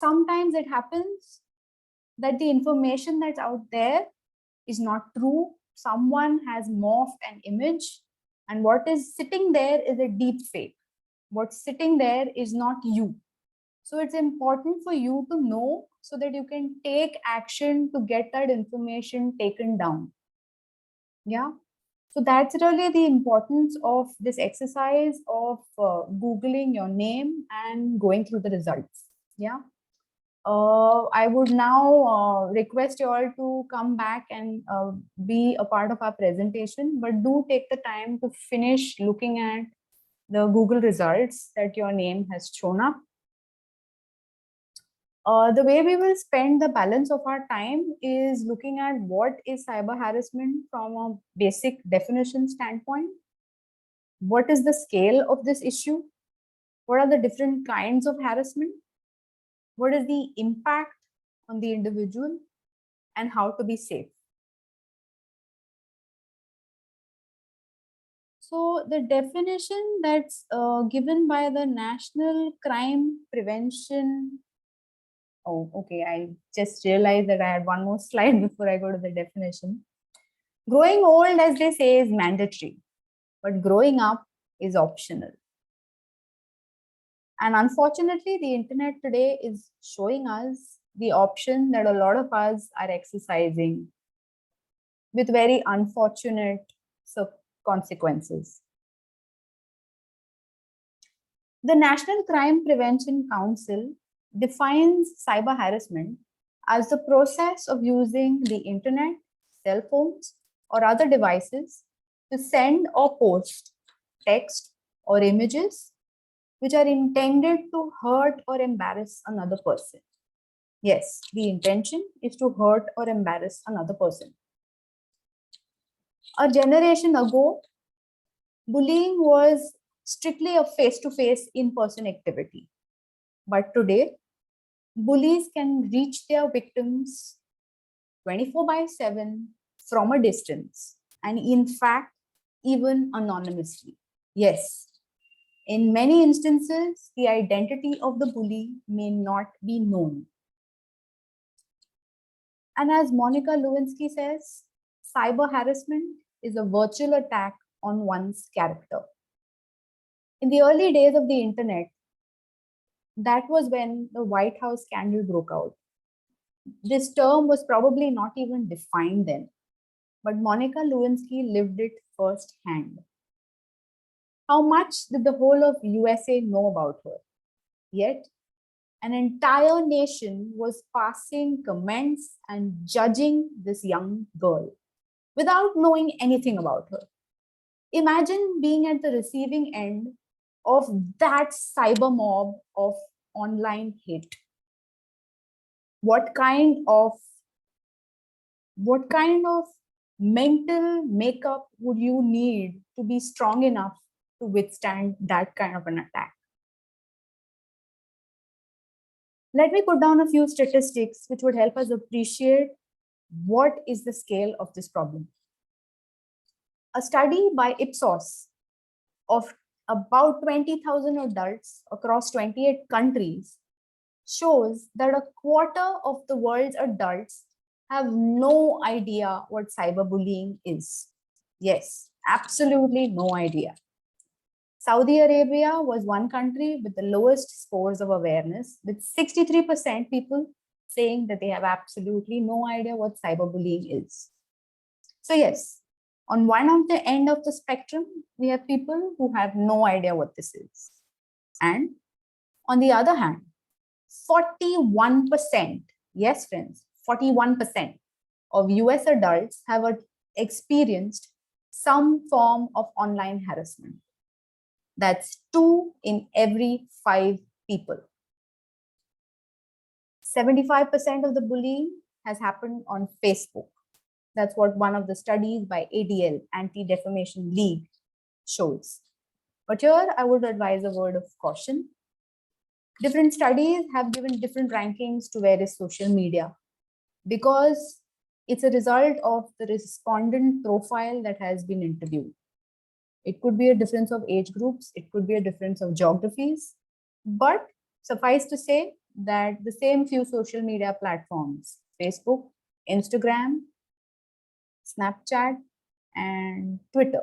sometimes it happens that the information that's out there is not true. Someone has morphed an image, and what is sitting there is a deep fake. What's sitting there is not you. So it's important for you to know so that you can take action to get that information taken down. Yeah. So that's really the importance of this exercise of Googling your name and going through the results. Yeah. I would now request you all to come back and be a part of our presentation, but do take the time to finish looking at the Google results that your name has shown up. The way we will spend the balance of our time is looking at what is cyber harassment from a basic definition standpoint. What is the scale of this issue? What are the different kinds of harassment? What is the impact on the individual, and how to be safe? So the definition that's given by the National Crime Prevention. Oh, okay. I just realized that I had one more slide before I go to the definition. Growing old, as they say, is mandatory, but growing up is optional. And unfortunately, the internet today is showing us the option that a lot of us are exercising with very unfortunate consequences. The National Crime Prevention Council defines cyber harassment as the process of using the internet, cell phones, or other devices to send or post text or images which are intended to hurt or embarrass another person. Yes, the intention is to hurt or embarrass another person. A generation ago, bullying was strictly a face-to-face in-person activity. But today, bullies can reach their victims 24/7 from a distance, and in fact, even anonymously. Yes, in many instances, the identity of the bully may not be known. And as Monica Lewinsky says, cyber harassment is a virtual attack on one's character. In the early days of the internet, that was when the White House scandal broke out. This term was probably not even defined then, but Monica Lewinsky lived it firsthand. How much did the whole of USA know about her? Yet, an entire nation was passing comments and judging this young girl without knowing anything about her. Imagine being at the receiving end of that cyber mob of online hate. What kind of mental makeup would you need to be strong enough to withstand that kind of an attack? Let me put down a few statistics which would help us appreciate what is the scale of this problem. A study by Ipsos of about 20,000 adults across 28 countries shows that a quarter of the world's adults have no idea what cyberbullying is. Yes, absolutely no idea. Saudi Arabia was one country with the lowest scores of awareness, with 63% people saying that they have absolutely no idea what cyberbullying is. So yes, on one end of the spectrum, we have people who have no idea what this is. And on the other hand, 41%, yes friends, 41% of US adults have experienced some form of online harassment. That's 2 in every 5 people. 75% of the bullying has happened on Facebook. That's what one of the studies by ADL, Anti-Defamation League, shows. But here I would advise a word of caution. Different studies have given different rankings to various social media because it's a result of the respondent profile that has been interviewed. It could be a difference of age groups, it could be a difference of geographies, but suffice to say, that the same few social media platforms, Facebook, Instagram, Snapchat, and Twitter,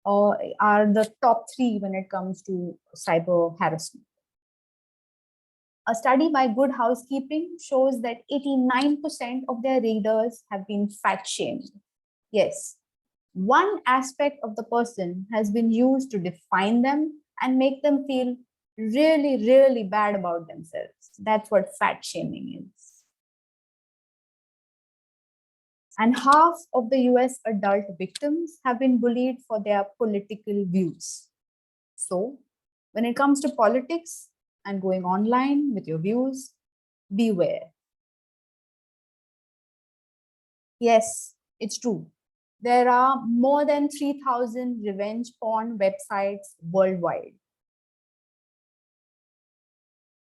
are the top three when it comes to cyber harassment. A study by Good Housekeeping shows that 89% of their readers have been fat shamed. Yes, one aspect of the person has been used to define them and make them feel really, really bad about themselves. That's what fat shaming is. And half of the US adult victims have been bullied for their political views. So, when it comes to politics and going online with your views, beware. Yes, it's true. There are more than 3,000 revenge porn websites worldwide.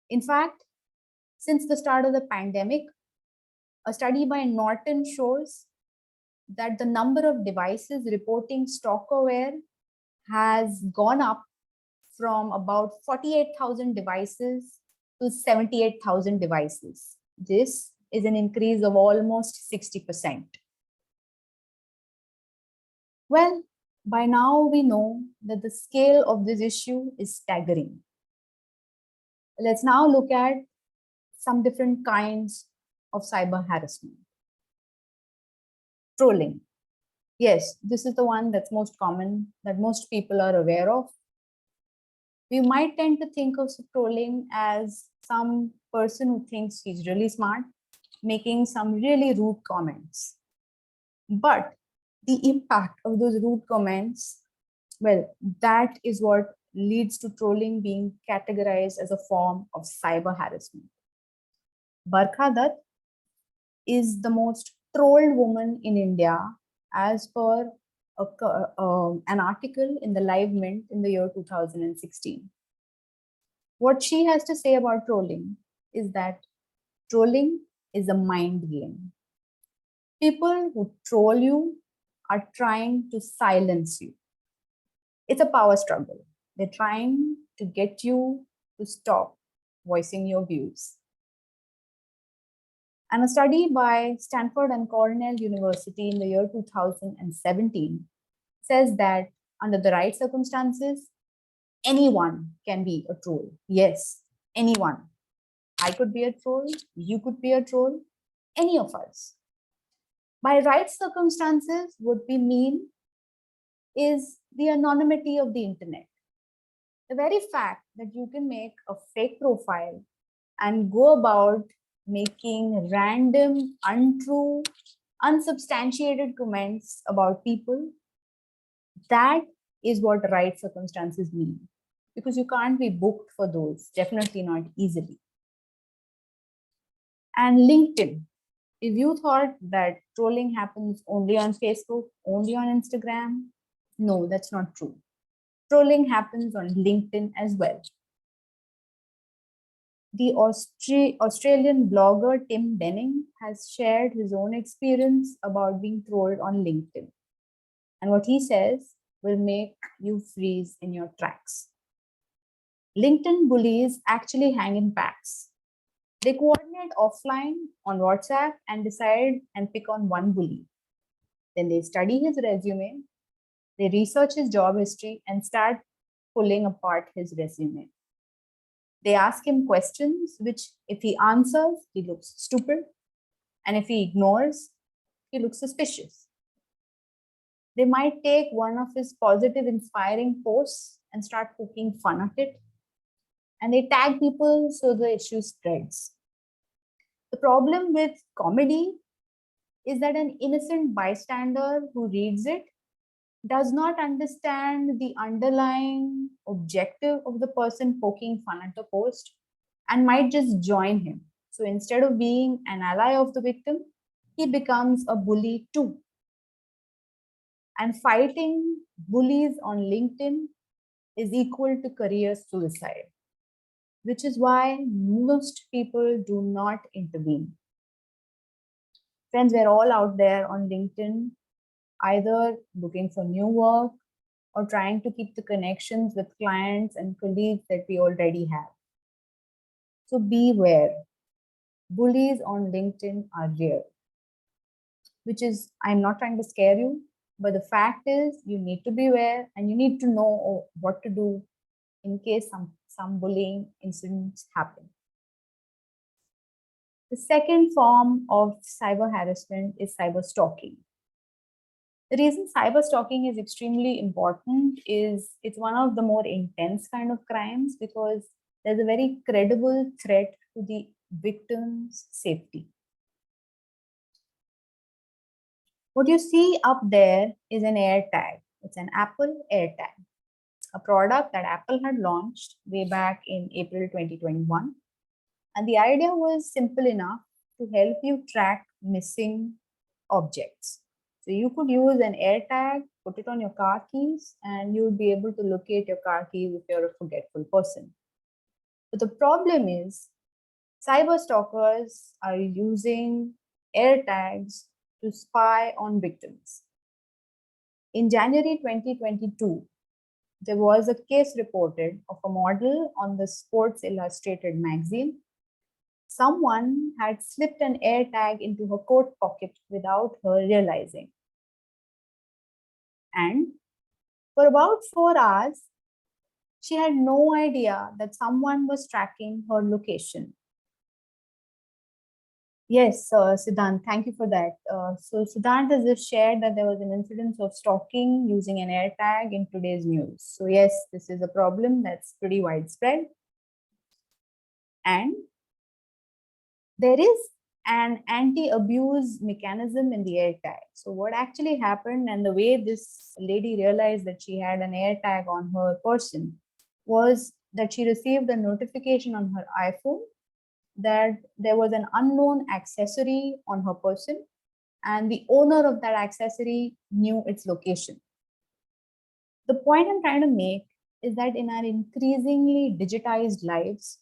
In fact, since the start of the pandemic, a study by Norton shows that the number of devices reporting stalkerware has gone up from about 48,000 devices to 78,000 devices. This is an increase of almost 60%. Well, by now we know that the scale of this issue is staggering. Let's now look at some different kinds of cyber harassment. Trolling. Yes, this is the one that's most common, that most people are aware of. We might tend to think of trolling as some person who thinks he's really smart, making some really rude comments. But the impact of those rude comments, well, that is what leads to trolling being categorized as a form of cyber harassment. Barkha Dutt is the most trolled woman in India as per an article in the Live Mint in the year 2016. What she has to say about trolling is that trolling is a mind game. People who troll you are trying to silence you. It's a power struggle. They're trying to get you to stop voicing your views. And a study by Stanford and Cornell University in the year 2017 says that under the right circumstances, anyone can be a troll. Yes, anyone. I could be a troll, you could be a troll, any of us. By right circumstances, what we mean is the anonymity of the internet. The very fact that you can make a fake profile and go about making random, untrue, unsubstantiated comments about people, that is what right circumstances mean. Because you can't be booked for those, definitely not easily. And LinkedIn. If you thought that trolling happens only on Facebook, only on Instagram, no, that's not true. Trolling happens on LinkedIn as well. The Australian blogger Tim Denning has shared his own experience about being trolled on LinkedIn. And what he says will make you freeze in your tracks. LinkedIn bullies actually hang in packs. They coordinate offline on WhatsApp and decide and pick on one bully. Then they study his resume, they research his job history and start pulling apart his resume. They ask him questions which, if he answers, he looks stupid. And if he ignores, he looks suspicious. They might take one of his positive, inspiring posts and start poking fun at it. And they tag people so the issue spreads. The problem with comedy is that an innocent bystander who reads it does not understand the underlying objective of the person poking fun at the post and might just join him. So instead of being an ally of the victim, he becomes a bully too. And fighting bullies on LinkedIn is equal to career suicide, which is why most people do not intervene. Friends, we're all out there on LinkedIn, either looking for new work or trying to keep the connections with clients and colleagues that we already have. So beware. Bullies on LinkedIn are real, which is, I'm not trying to scare you, but the fact is you need to beware and you need to know what to do in case some bullying incidents happen. The second form of cyber harassment is cyber stalking. The reason cyber stalking is extremely important is it's one of the more intense kind of crimes because there's a very credible threat to the victim's safety. What you see up there is an AirTag. It's an Apple AirTag, a product that Apple had launched way back in April 2021. And the idea was simple enough to help you track missing objects. So you could use an AirTag, put it on your car keys, and you would be able to locate your car keys if you're a forgetful person. But the problem is, cyber stalkers are using AirTags to spy on victims. In January 2022, there was a case reported of a model on the Sports Illustrated magazine. Someone had slipped an AirTag into her coat pocket without her realizing. And for about 4 hours, she had no idea that someone was tracking her location. Yes, Siddhant, thank you for that. So Siddhant has just shared that there was an incidence of stalking using an AirTag in today's news. So yes, this is a problem that's pretty widespread. And there is an anti-abuse mechanism in the AirTag. So what actually happened and the way this lady realized that she had an AirTag on her person was that she received a notification on her iPhone that there was an unknown accessory on her person and the owner of that accessory knew its location. The point I'm trying to make is that in our increasingly digitized lives,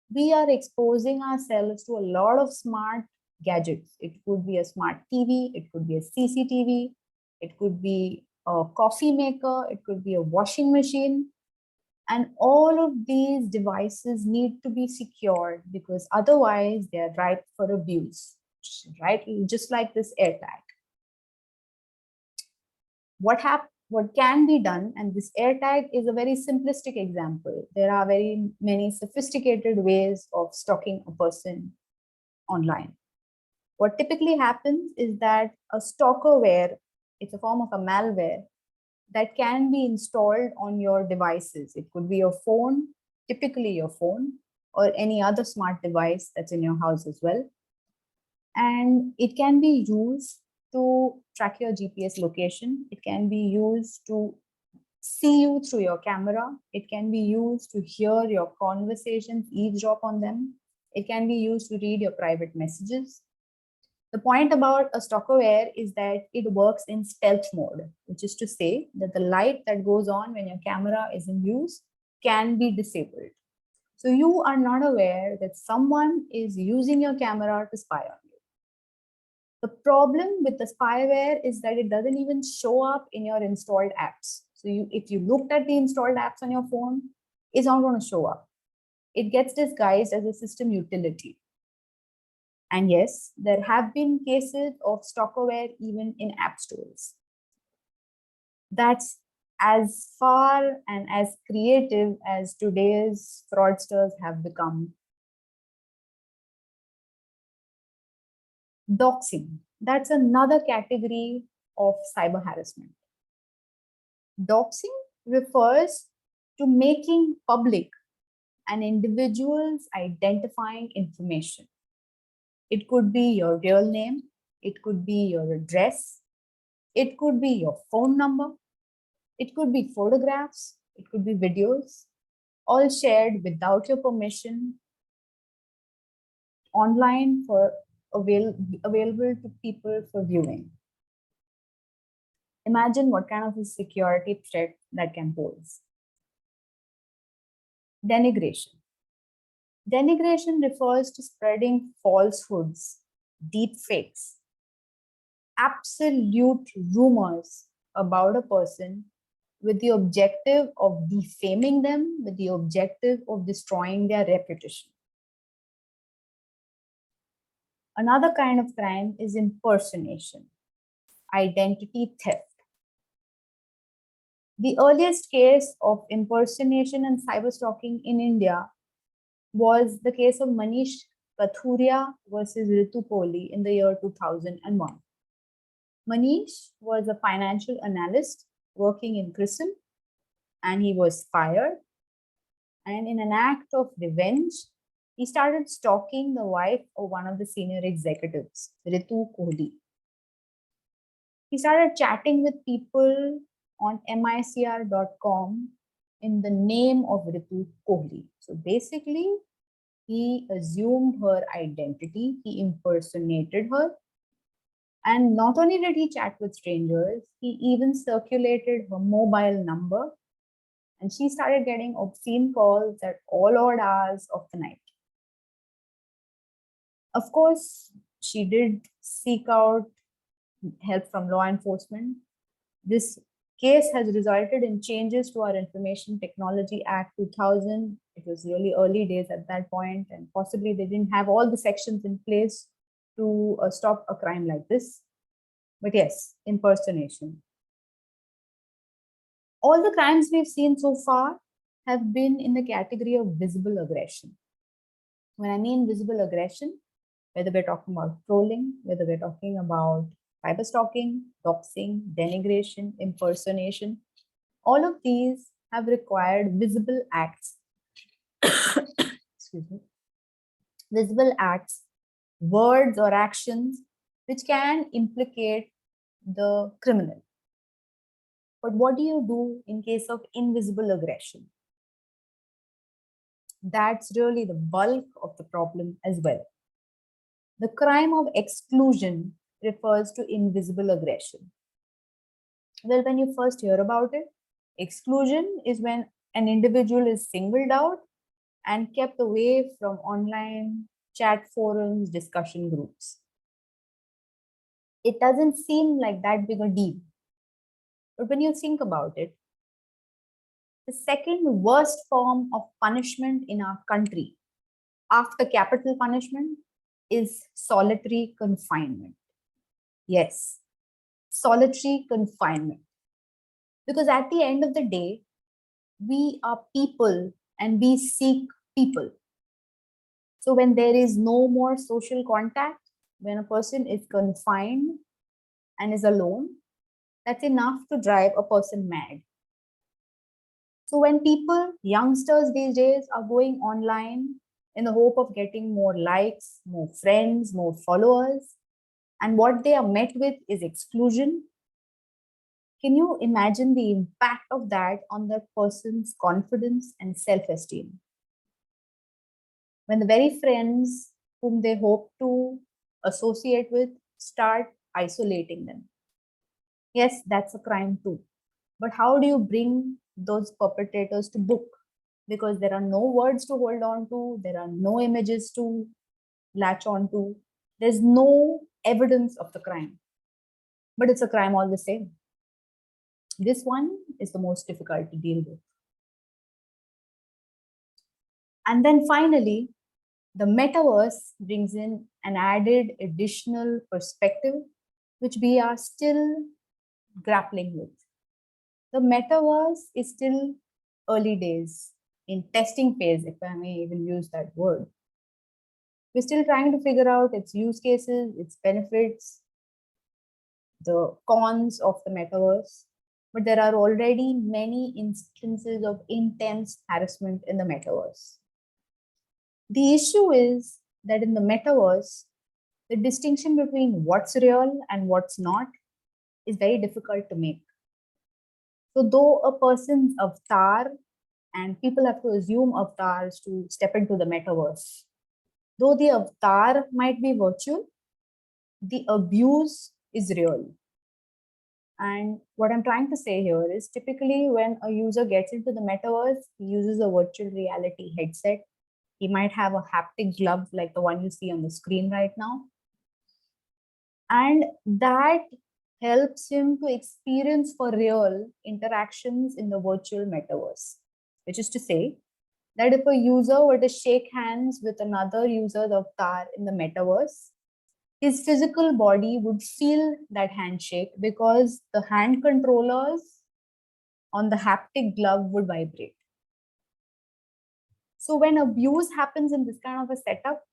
we are exposing ourselves to a lot of smart gadgets. It could be a smart TV, it could be a CCTV, it could be a coffee maker, it could be a washing machine. And all of these devices need to be secured because otherwise they are ripe for abuse, right? Just like this AirTag. What can be done, and this AirTag is a very simplistic example. There are very many sophisticated ways of stalking a person online. What typically happens is that a stalkerware, it's a form of a malware that can be installed on your devices. It could be your phone, typically your phone, or any other smart device that's in your house as well. And it can be used to track your GPS location. It can be used to see you through your camera. It can be used to hear your conversations, eavesdrop on them. It can be used to read your private messages. The point about a stalkerware is that it works in stealth mode, which is to say that the light that goes on when your camera is in use can be disabled. So you are not aware that someone is using your camera to spy on you. The problem with the spyware is that it doesn't even show up in your installed apps. So if you looked at the installed apps on your phone, it's not going to show up. It gets disguised as a system utility. And yes, there have been cases of stalkerware even in app stores. That's as far and as creative as today's fraudsters have become. Doxing, that's another category of cyber harassment. Doxing refers to making public an individual's identifying information. It could be your real name, it could be your address, it could be your phone number, it could be photographs, it could be videos, all shared without your permission online for available to people for viewing. Imagine what kind of a security threat that can pose. Denigration. Denigration refers to spreading falsehoods, deep fakes, absolute rumors about a person with the objective of defaming them, with the objective of destroying their reputation. Another kind of crime is impersonation, identity theft. The earliest case of impersonation and cyberstalking in India was the case of Manish Kathuria versus Ritu Kohli in the year 2001. Manish was a financial analyst working in CRISIL, and he was fired. And in an act of revenge, he started stalking the wife of one of the senior executives, Ritu Kohli. He started chatting with people on micr.com in the name of Ritu Kohli. So basically, he assumed her identity, he impersonated her. And not only did he chat with strangers, he even circulated her mobile number, and she started getting obscene calls at all odd hours of the night. Of course, she did seek out help from law enforcement. This case has resulted in changes to our Information Technology Act 2000. It was really early days at that point, and possibly they didn't have all the sections in place to stop a crime like this. But yes, impersonation. All the crimes we've seen so far have been in the category of visible aggression. When I mean visible aggression, whether we're talking about trolling, whether we're talking about cyberstalking, doxing, denigration, impersonation, all of these have required visible acts. Excuse me. Visible acts, words or actions which can implicate the criminal. But what do you do in case of invisible aggression? That's really the bulk of the problem as well. The crime of exclusion refers to invisible aggression. Well, when you first hear about it, exclusion is when an individual is singled out and kept away from online chat forums, discussion groups. It doesn't seem like that big a deal. But when you think about it, the second worst form of punishment in our country after capital punishment is solitary confinement. Yes, solitary confinement. Because at the end of the day, we are people and we seek people. So when there is no more social contact, when a person is confined and is alone, that's enough to drive a person mad. So when people, youngsters these days, are going online in the hope of getting more likes, more friends, more followers, and what they are met with is exclusion, can you imagine the impact of that on that person's confidence and self-esteem? When the very friends whom they hope to associate with start isolating them. Yes, that's a crime too. But how do you bring those perpetrators to book? Because there are no words to hold on to, there are no images to latch on to, there's no evidence of the crime. But it's a crime all the same. This one is the most difficult to deal with. And then finally, the metaverse brings in an added additional perspective, which we are still grappling with. The metaverse is still early days, in testing phase, if I may even use that word. We're still trying to figure out its use cases, its benefits, the cons of the metaverse. But there are already many instances of intense harassment in the metaverse. The issue is that in the metaverse, the distinction between what's real and what's not is very difficult to make. So though a person's avatar, and people have to assume avatars to step into the metaverse, though the avatar might be virtual, the abuse is real. And what I'm trying to say here is typically when a user gets into the metaverse, he uses a virtual reality headset. He might have a haptic glove like the one you see on the screen right now. And that helps him to experience for real interactions in the virtual metaverse, which is to say that if a user were to shake hands with another user's avatar in the metaverse, his physical body would feel that handshake because the hand controllers on the haptic glove would vibrate. So when abuse happens in this kind of a setup,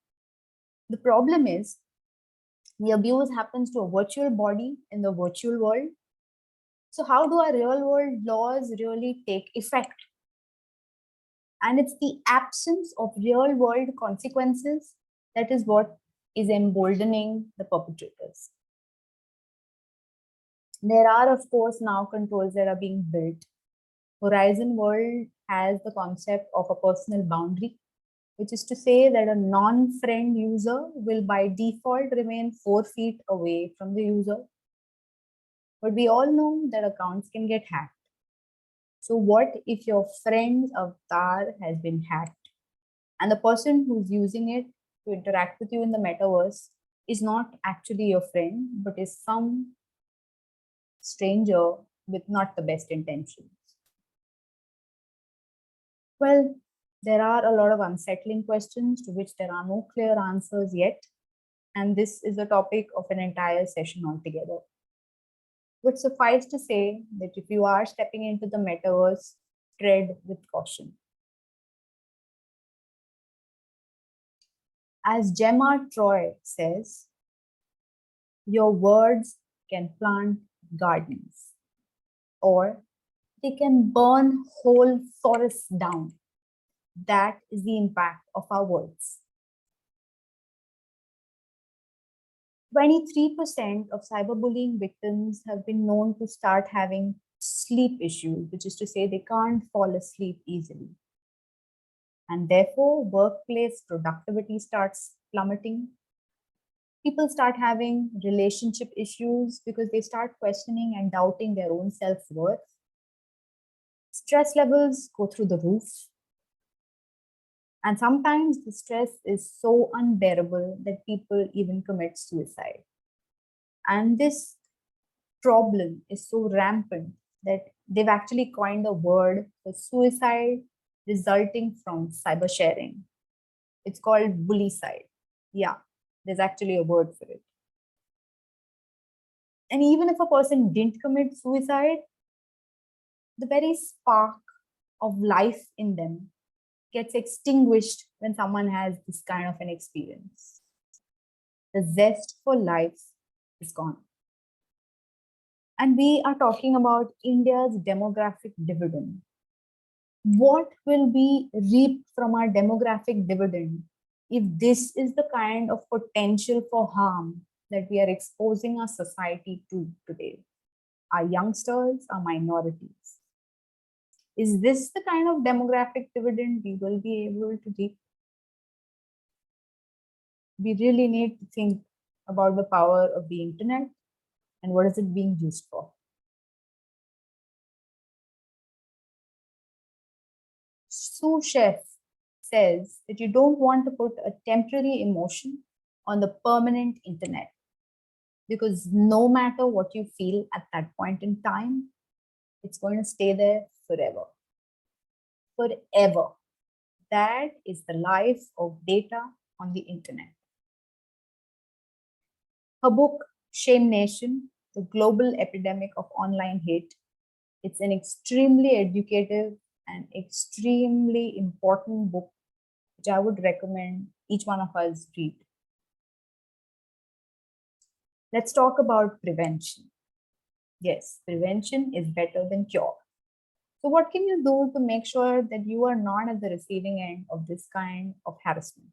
the problem is the abuse happens to a virtual body in the virtual world. So how do our real world laws really take effect? And it's the absence of real world consequences that is what is emboldening the perpetrators. There are, of course, now controls that are being built. Horizon World has the concept of a personal boundary, which is to say that a non-friend user will by default remain 4 feet away from the user. But we all know that accounts can get hacked. So what if your friend's avatar has been hacked and the person who's using it to interact with you in the metaverse is not actually your friend, but is some stranger with not the best intentions? Well, there are a lot of unsettling questions to which there are no clear answers yet. And this is a topic of an entire session altogether. But suffice to say that if you are stepping into the metaverse, tread with caution. As Gemma Troy says, your words can plant gardens, or they can burn whole forests down. That is the impact of our words. 23% of cyberbullying victims have been known to start having sleep issues, which is to say they can't fall asleep easily. And therefore, workplace productivity starts plummeting. People start having relationship issues because they start questioning and doubting their own self-worth. Stress levels go through the roof. And sometimes the stress is so unbearable that people even commit suicide. And this problem is so rampant that they've actually coined a word for suicide resulting from cyber sharing. It's called bullycide. Yeah, there's actually a word for it. And even if a person didn't commit suicide, the very spark of life in them gets extinguished when someone has this kind of an experience. The zest for life is gone. And we are talking about India's demographic dividend. What will be reaped from our demographic dividend if this is the kind of potential for harm that we are exposing our society to today? Our youngsters, our minorities. Is this the kind of demographic dividend we will be able to reap? We really need to think about the power of the internet and what is it being used for. Sous Chef says that you don't want to put a temporary emotion on the permanent internet, because no matter what you feel at that point in time, it's going to stay there forever. Forever. That is the life of data on the internet. Her book, Shame Nation, The Global Epidemic of Online Hate, it's an extremely educative and extremely important book, which I would recommend each one of us read. Let's talk about prevention. Yes, prevention is better than cure. So what can you do to make sure that you are not at the receiving end of this kind of harassment?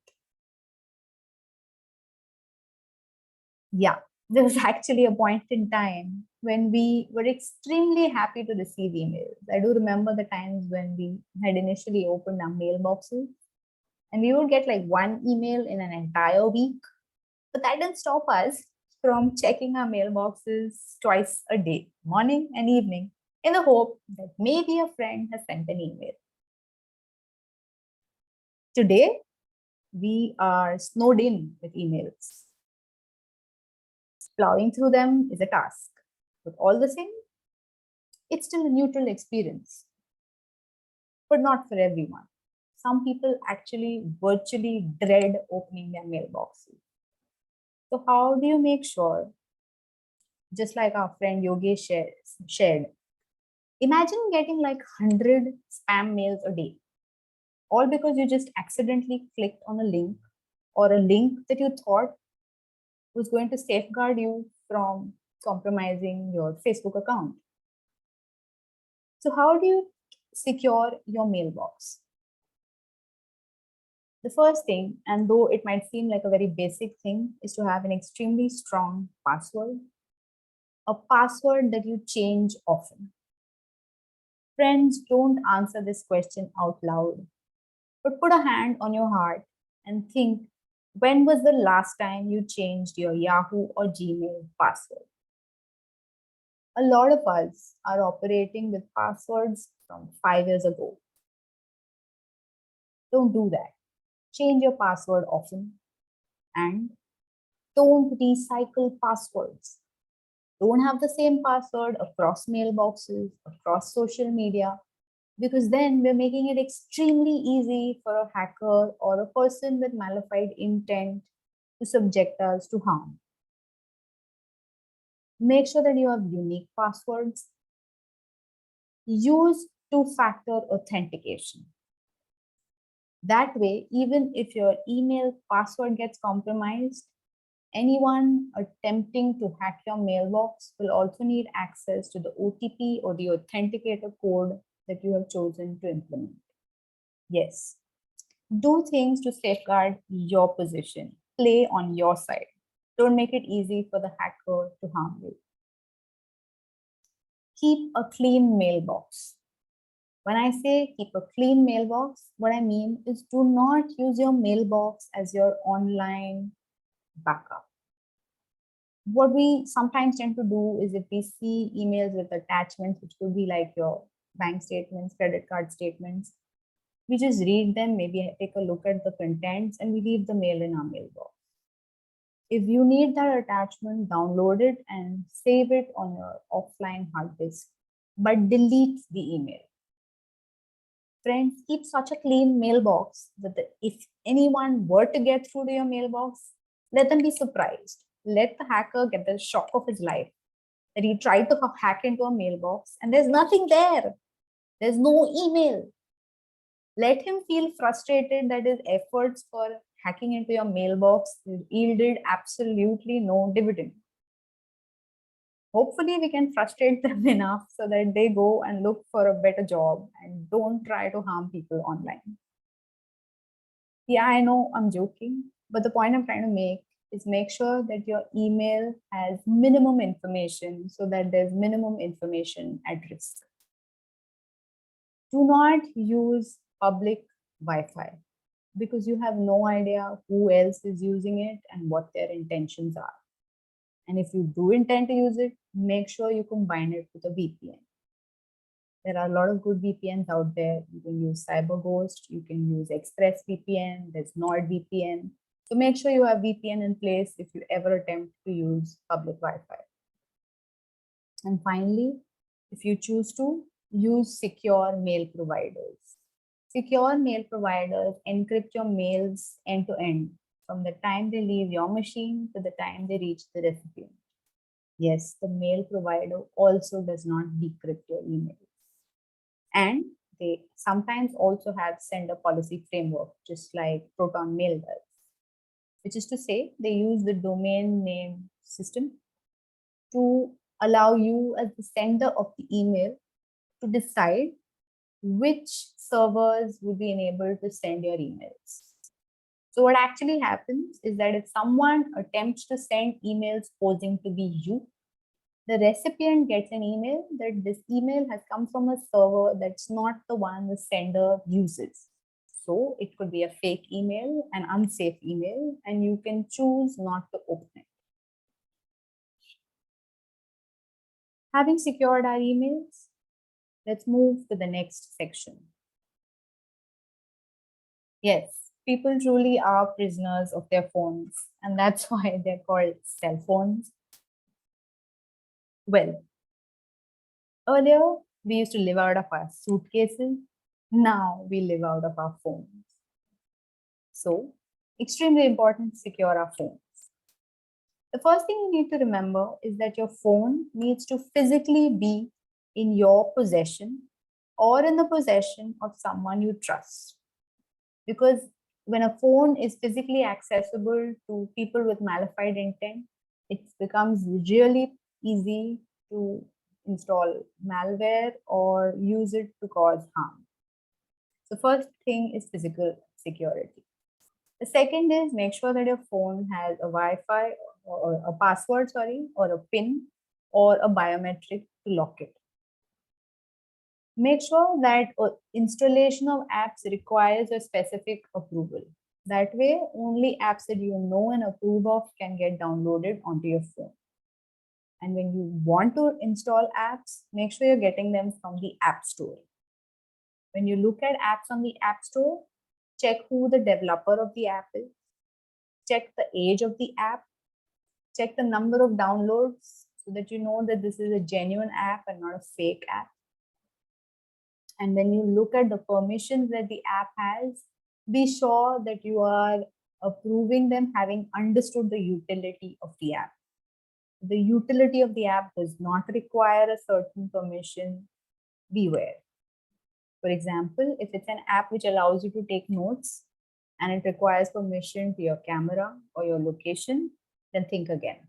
Yeah, there was actually a point in time when we were extremely happy to receive emails. I do remember the times when we had initially opened our mailboxes and we would get like one email in an entire week, but that didn't stop us from checking our mailboxes twice a day, morning and evening, in the hope that maybe a friend has sent an email. Today, we are snowed in with emails. Plowing through them is a task, but all the same, it's still a neutral experience, but not for everyone. Some people actually virtually dread opening their mailboxes. So how do you make sure, just like our friend Yogesh shared, imagine getting like 100 spam mails a day, all because you just accidentally clicked on a link, or a link that you thought was going to safeguard you from compromising your Facebook account. So how do you secure your mailbox? The first thing, and though it might seem like a very basic thing, is to have an extremely strong password, a password that you change often. Friends, don't answer this question out loud, but put a hand on your heart and think, when was the last time you changed your Yahoo or Gmail password? A lot of us are operating with passwords from 5 years ago. Don't do that. Change your password often, and don't recycle passwords. Don't have the same password across mailboxes, across social media, because then we're making it extremely easy for a hacker or a person with malified intent to subject us to harm. Make sure that you have unique passwords. Use two-factor authentication. That way, even if your email password gets compromised, anyone attempting to hack your mailbox will also need access to the OTP or the authenticator code that you have chosen to implement. Yes, do things to safeguard your position. Play on your side. Don't make it easy for the hacker to harm you. Keep a clean mailbox. When I say keep a clean mailbox, what I mean is do not use your mailbox as your online backup. What we sometimes tend to do is, if we see emails with attachments, which could be like your bank statements, credit card statements, we just read them, maybe take a look at the contents, and we leave the mail in our mailbox. If you need that attachment, download it and save it on your offline hard disk, but delete the email. Friends, keep such a clean mailbox that if anyone were to get through to your mailbox, let them be surprised. Let the hacker get the shock of his life that he tried to hack into a mailbox and there's nothing there. There's no email. Let him feel frustrated that his efforts for hacking into your mailbox yielded absolutely no dividend. Hopefully, we can frustrate them enough so that they go and look for a better job and don't try to harm people online. Yeah, I know I'm joking, but the point I'm trying to make is make sure that your email has minimum information so that there's minimum information at risk. Do not use public Wi-Fi because you have no idea who else is using it and what their intentions are. And if you do intend to use it, make sure you combine it with a VPN. There are a lot of good VPNs out there. You can use CyberGhost, you can use ExpressVPN, there's NordVPN. So make sure you have VPN in place if you ever attempt to use public Wi-Fi. And finally, if you choose to, use secure mail providers. Secure mail providers encrypt your mails end to end from the time they leave your machine to the time they reach the recipient. Yes, the mail provider also does not decrypt your emails. And they sometimes also have sender policy framework, just like Proton Mail does, which is to say they use the domain name system to allow you as the sender of the email to decide which servers would be enabled to send your emails. So what actually happens is that if someone attempts to send emails posing to be you, the recipient gets an email that this email has come from a server that's not the one the sender uses. So it could be a fake email, an unsafe email, and you can choose not to open it. Having secured our emails, let's move to the next section. Yes, people truly are prisoners of their phones, and that's why they're called cell phones. Well, earlier we used to live out of our suitcases. Now we live out of our phones. So, extremely important to secure our phones. The first thing you need to remember is that your phone needs to physically be in your possession or in the possession of someone you trust. Because when a phone is physically accessible to people with malified intent, it becomes really easy to install malware or use it to cause harm. The first thing is physical security. The second is make sure that your phone has a Wi-Fi or a password, or a PIN or a biometric to lock it. Make sure that installation of apps requires a specific approval. That way, only apps that you know and approve of can get downloaded onto your phone. And when you want to install apps, make sure you're getting them from the App Store. When you look at apps on the App Store, check who the developer of the app is, check the age of the app, check the number of downloads so that you know that this is a genuine app and not a fake app. And when you look at the permissions that the app has, be sure that you are approving them having understood the utility of the app. The utility of the app does not require a certain permission. Beware. For example, if it's an app which allows you to take notes and it requires permission to your camera or your location, then think again.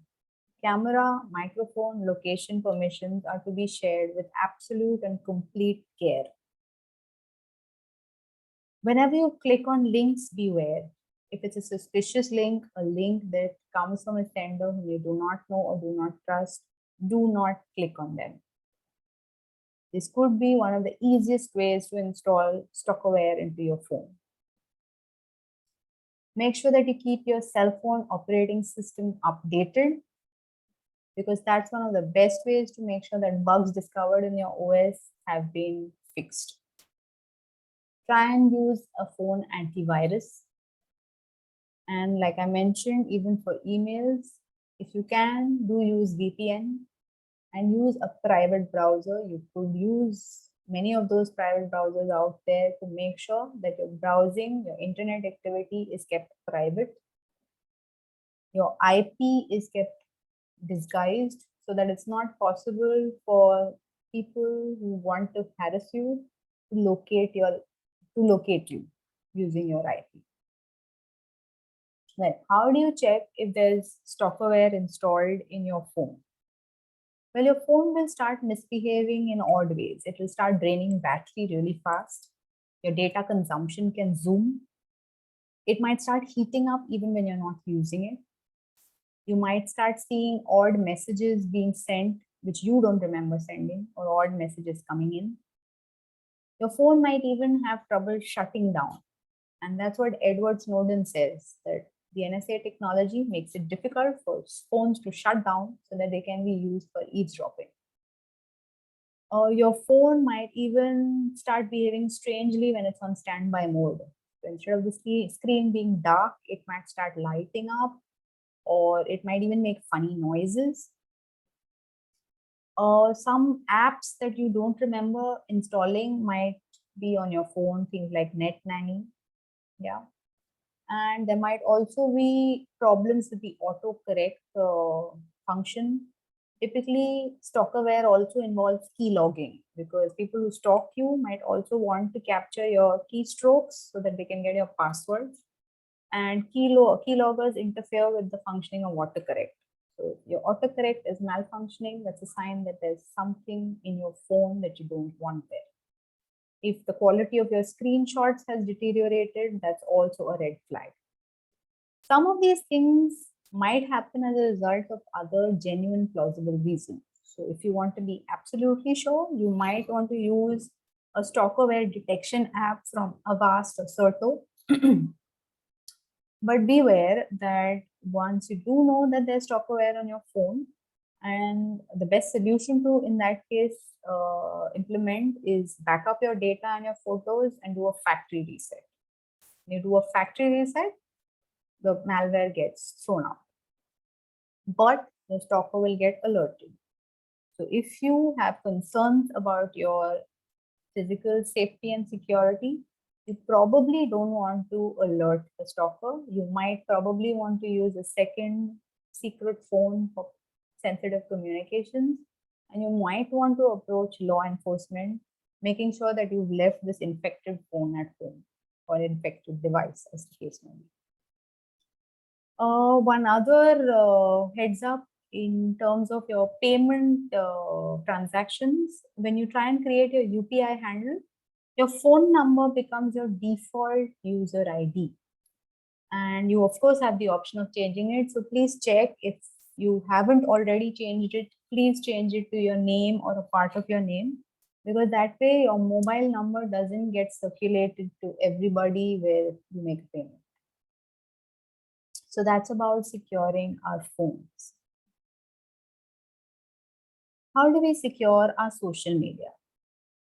Camera, microphone, location permissions are to be shared with absolute and complete care. Whenever you click on links, beware. If it's a suspicious link, a link that comes from a sender who you do not know or do not trust, do not click on them. This could be one of the easiest ways to install stalkerware into your phone. Make sure that you keep your cell phone operating system updated, because that's one of the best ways to make sure that bugs discovered in your OS have been fixed. Try and use a phone antivirus. And like I mentioned, even for emails, if you can, do use VPN and use a private browser. You could use many of those private browsers out there to make sure that your browsing, your internet activity is kept private. Your IP is kept disguised so that it's not possible for people who want to harass you to locate you using your IP. Well, how do you check if there's stalkerware installed in your phone? Well, your phone will start misbehaving in odd ways. It will start draining battery really fast. Your data consumption can zoom. It might start heating up even when you're not using it. You might start seeing odd messages being sent, which you don't remember sending, or odd messages coming in. Your phone might even have trouble shutting down. And that's what Edward Snowden says, that the NSA technology makes it difficult for phones to shut down so that they can be used for eavesdropping. Your phone might even start behaving strangely when it's on standby mode. So instead of the screen being dark, it might start lighting up, or it might even make funny noises. Some apps that you don't remember installing might be on your phone, things like Net Nanny. Yeah. And there might also be problems with the autocorrect function. Typically, stalkerware also involves keylogging, because people who stalk you might also want to capture your keystrokes so that they can get your passwords. And keyloggers interfere with the functioning of autocorrect. So your autocorrect is malfunctioning. That's a sign that there's something in your phone that you don't want there. If the quality of your screenshots has deteriorated, that's also a red flag. Some of these things might happen as a result of other genuine plausible reasons. So if you want to be absolutely sure, you might want to use a stalkerware detection app from Avast or Certo. But beware that once you do know that there's stalkerware on your phone, and the best solution to, in that case, implement is back up your data and your photos and do a factory reset. When you do a factory reset, the malware gets thrown out, but the stalker will get alerted. So if you have concerns about your physical safety and security, you probably don't want to alert the stalker. You might probably want to use a second secret phone for sensitive communications, and you might want to approach law enforcement, making sure that you've left this infected phone at home or infected device, as the case may be. One other heads up in terms of your payment transactions, when you try and create your UPI handle, your phone number becomes your default user ID. And you, of course, have the option of changing it. So please check if you haven't already changed it, please change it to your name or a part of your name, because that way your mobile number doesn't get circulated to everybody where you make a payment. So that's about securing our phones. How do we secure our social media?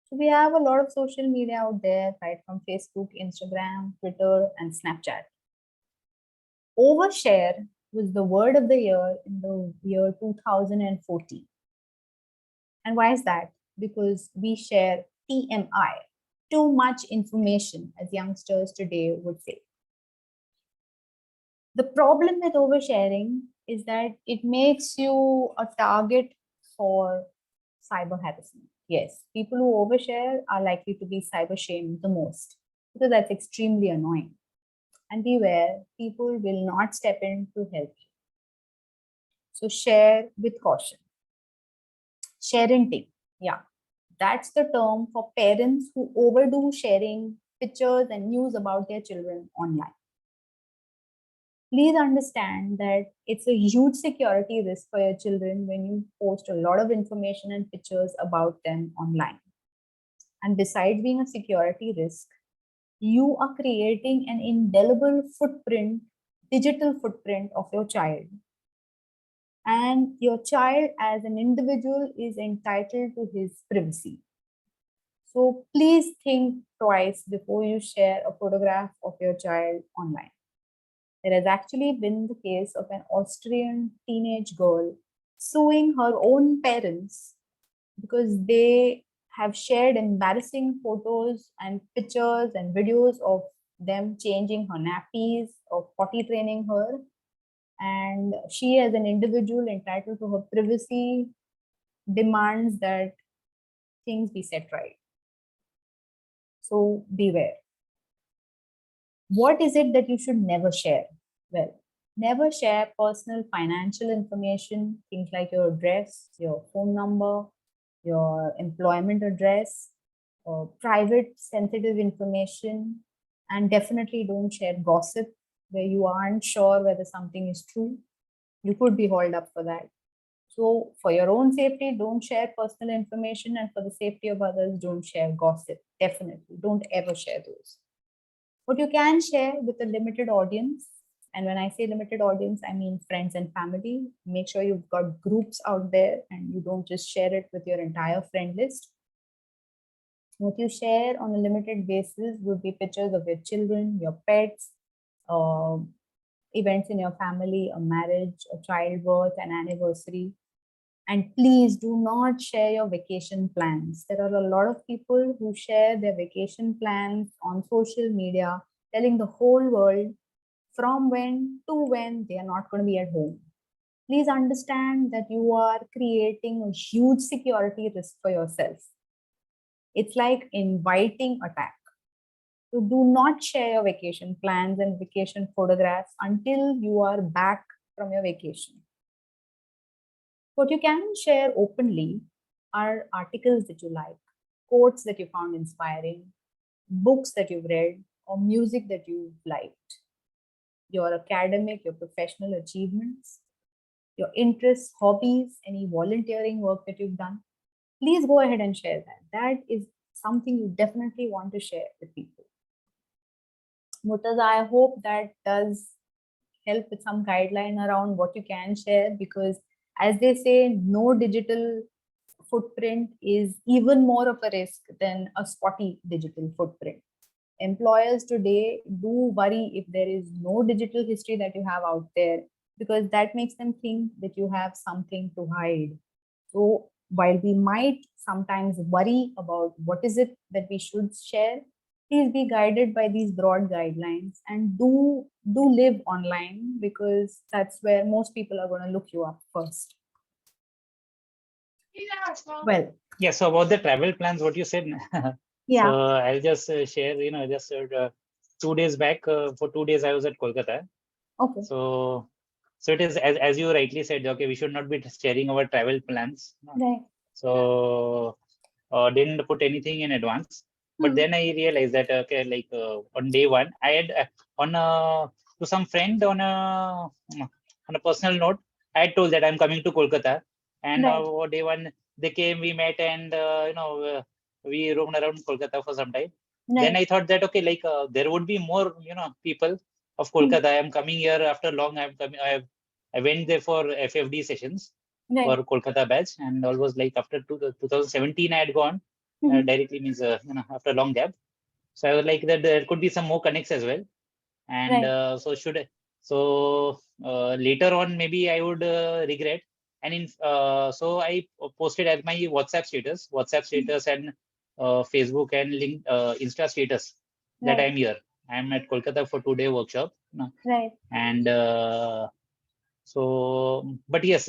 So we have a lot of social media out there, right from Facebook, Instagram, Twitter, and Snapchat. Overshare was the word of the year in the year 2014. And why is that? Because we share TMI, too much information, as youngsters today would say. The problem with oversharing is that it makes you a target for cyber harassment. Yes, people who overshare are likely to be cyber shamed the most, because that's extremely annoying. And beware, people will not step in to help you. So share with caution. Sharenting, yeah, that's the term for parents who overdo sharing pictures and news about their children online. Please understand that it's a huge security risk for your children when you post a lot of information and pictures about them online. And besides being a security risk, you are creating an indelible footprint, digital footprint of your child. And your child as an individual is entitled to his privacy. So please think twice before you share a photograph of your child online. There has actually been the case of an Austrian teenage girl suing her own parents because they have shared embarrassing photos and pictures and videos of them changing her nappies or potty training her. And she, as an individual entitled to her privacy, demands that things be set right. So beware. What is it that you should never share? Well, never share personal financial information, things like your address, your phone number, your employment address, private sensitive information, and definitely don't share gossip where you aren't sure whether something is true. You could be hauled up for that. So for your own safety, don't share personal information, and for the safety of others, don't share gossip. Definitely don't ever share those. What you can share with a limited audience, and when I say limited audience, I mean friends and family. Make sure you've got groups out there and you don't just share it with your entire friend list. What you share on a limited basis would be pictures of your children, your pets, events in your family, a marriage, a childbirth, an anniversary. And please do not share your vacation plans. There are a lot of people who share their vacation plans on social media, telling the whole world from when to when they are not going to be at home. Please understand that you are creating a huge security risk for yourself. It's like inviting attack. So do not share your vacation plans and vacation photographs until you are back from your vacation. What you can share openly are articles that you like, quotes that you found inspiring, books that you've read, or music that you've liked, your academic, your professional achievements, your interests, hobbies, any volunteering work that you've done. Please go ahead and share that. That is something you definitely want to share with people. Murtaza, I hope that does help with some guideline around what you can share, because as they say, no digital footprint is even more of a risk than a spotty digital footprint. Employers today do worry if there is no digital history that you have out there, because that makes them think that you have something to hide. So while we might sometimes worry about what is it that we should share, please be guided by these broad guidelines and do live online, because that's where most people are going to look you up first. Well, yeah. So about the travel plans, what you said. yeah. So I'll just share. Just 2 days back. For 2 days, I was at Kolkata. Okay. So it is as you rightly said. Okay, we should not be sharing our travel plans. Right. So didn't put anything in advance. But then I realized that okay, like on day one, I had to some friend on a personal note, I had told that I'm coming to Kolkata, and Right. day one they came, we met, and we roamed around Kolkata for some time. Then Right. I thought that okay, like there would be more people of Kolkata. I am coming here after long. I'm coming. I went there for FFD sessions for Right. Kolkata batch, and almost like after 2017 I had gone directly, means after a long gap. So I was like that there could be some more connects as well, and Right. so later on maybe I would regret, and so I posted as my WhatsApp status and Facebook and Insta status that Right. I'm here. I'm at Kolkata for 2-day workshop, Right. and so, but yes,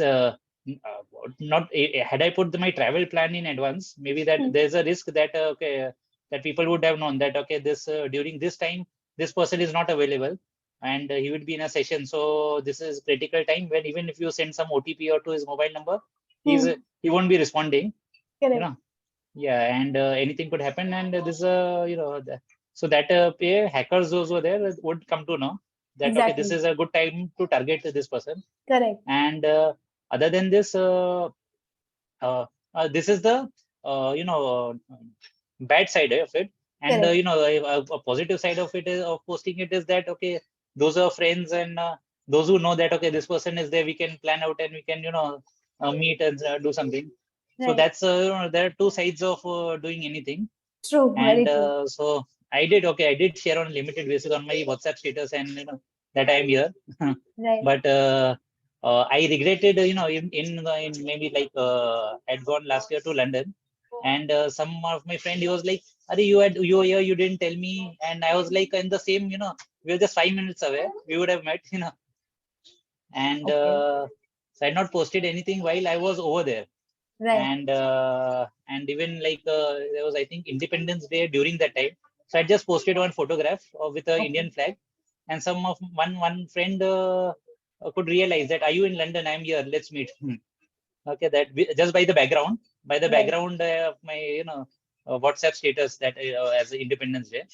not had I put my travel plan in advance, maybe that there's a risk that okay, that people would have known that okay, this during this time this person is not available, and he would be in a session. So this is critical time when even if you send some OTP or to his mobile number, he won't be responding. Correct. Yeah, and anything could happen, and this so that hackers those were there would come to know that okay, this Exactly. is a good time to target this person. Correct. And other than this, this is the bad side of it. And Correct. a positive side of it is of posting it is that okay, those are friends, and those who know that okay, this person is there, we can plan out and we can meet and do something. So Right. that's there are two sides of doing anything. True. And Very true. so I did share on a limited basis on my WhatsApp status, and that I'm here. Right. But I regretted, in maybe like I'd gone last year to London, and some of my friend, he was like, "Are you were here? You didn't tell me." And I was like, in the same, we were just 5 minutes away. We would have met, and Okay. so I had not posted anything while I was over there. Right. And even like there was, I think, Independence Day during that time. So I just posted one photograph with a Okay. Indian flag, and some of one friend could realize that, are you in London? I'm here. Let's meet. Okay, just by the background, Right. of my WhatsApp status that as Independence Day.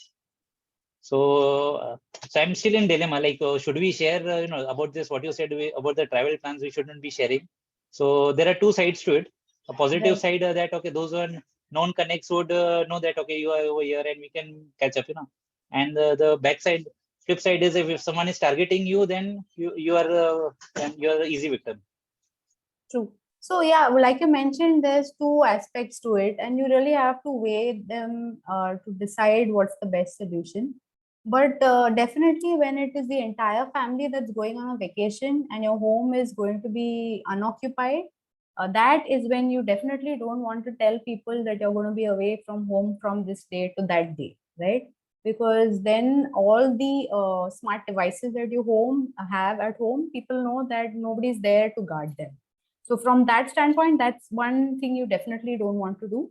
So I'm still in dilemma. Like, should we share, about this? What you said about the travel plans, we shouldn't be sharing. So there are two sides to it. A positive Right. side that okay, those who are known connects would know that okay, you are over here and we can catch up. And the backside, flip side is if someone is targeting you, then you are the easy victim. True. So yeah, like you mentioned, there's two aspects to it, and you really have to weigh them to decide what's the best solution. But definitely, when it is the entire family that's going on a vacation and your home is going to be unoccupied, that is when you definitely don't want to tell people that you're going to be away from home from this day to that day, right? Because then all the smart devices that you have at home, people know that nobody's there to guard them. So from that standpoint, that's one thing you definitely don't want to do.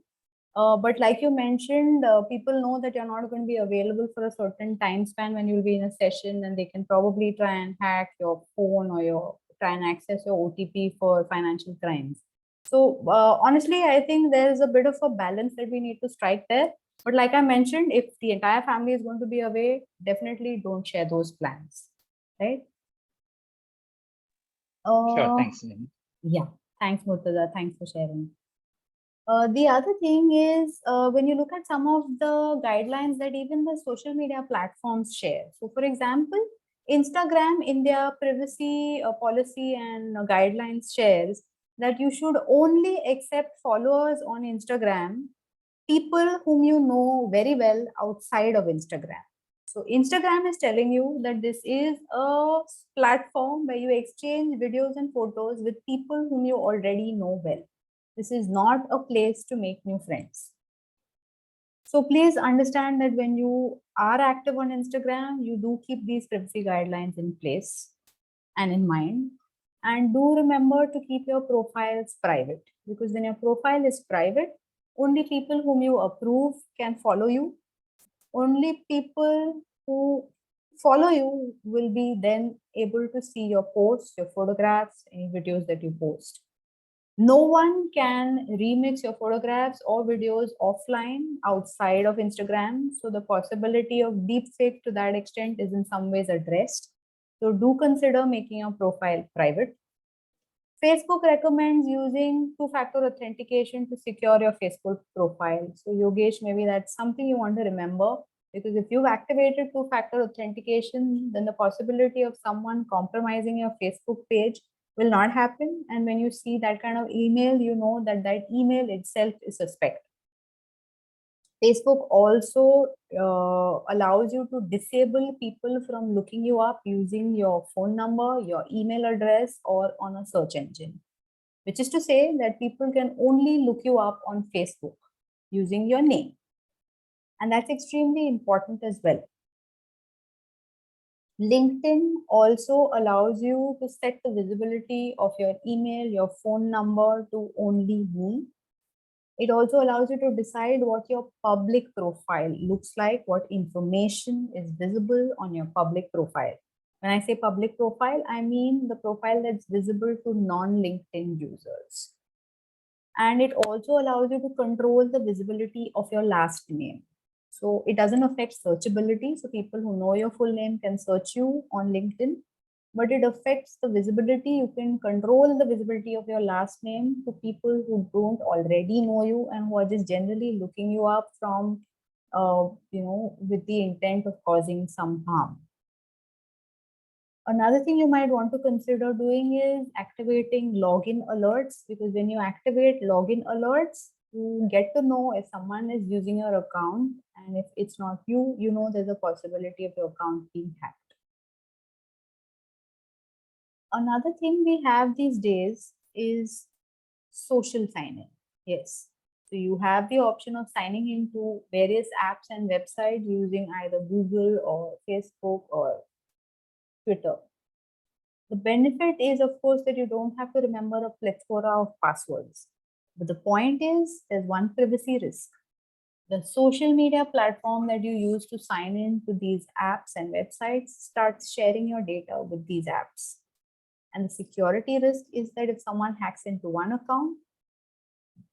But like you mentioned, people know that you're not going to be available for a certain time span when you'll be in a session, and they can probably try and hack your phone or try and access your OTP for financial crimes. So honestly, I think there's a bit of a balance that we need to strike there. But like I mentioned, if the entire family is going to be away, definitely don't share those plans, right? Sure, Uh, thanks. yeah. Thanks, Murtaza. Thanks for sharing. The other thing is when you look at some of the guidelines that even the social media platforms share. So, for example, Instagram in their privacy policy and guidelines shares that you should only accept followers on Instagram people whom you know very well outside of Instagram. So Instagram is telling you that this is a platform where you exchange videos and photos with people whom you already know well. This is not a place to make new friends. So please understand that when you are active on Instagram, you do keep these privacy guidelines in place and in mind. And do remember to keep your profiles private, because when your profile is private, only people whom you approve can follow you. Only people who follow you will be then able to see your posts, your photographs, any videos that you post. No one can remix your photographs or videos offline outside of Instagram. So the possibility of deepfake to that extent is in some ways addressed. So do consider making your profile private. Facebook recommends using two-factor authentication to secure your Facebook profile. So Yogesh, maybe that's something you want to remember, because if you've activated two-factor authentication, then the possibility of someone compromising your Facebook page will not happen. And when you see that kind of email, you know that that email itself is suspect. Facebook also allows you to disable people from looking you up using your phone number, your email address, or on a search engine, which is to say that people can only look you up on Facebook using your name. And that's extremely important as well. LinkedIn also allows you to set the visibility of your email, your phone number to only me. It also allows you to decide what your public profile looks like, what information is visible on your public profile. When I say public profile, I mean the profile that's visible to non-LinkedIn users. And it also allows you to control the visibility of your last name. So it doesn't affect searchability. So people who know your full name can search you on LinkedIn, but it affects the visibility. You can control the visibility of your last name to people who don't already know you and who are just generally looking you up from, with the intent of causing some harm. Another thing you might want to consider doing is activating login alerts, because when you activate login alerts, you get to know if someone is using your account, and if it's not you, you know there's a possibility of your account being hacked. Another thing we have these days is social sign-in. Yes. So you have the option of signing into various apps and websites using either Google or Facebook or Twitter. The benefit is, of course, that you don't have to remember a plethora of passwords. But the point is, there's one privacy risk. The social media platform that you use to sign in to these apps and websites starts sharing your data with these apps. And the security risk is that if someone hacks into one account,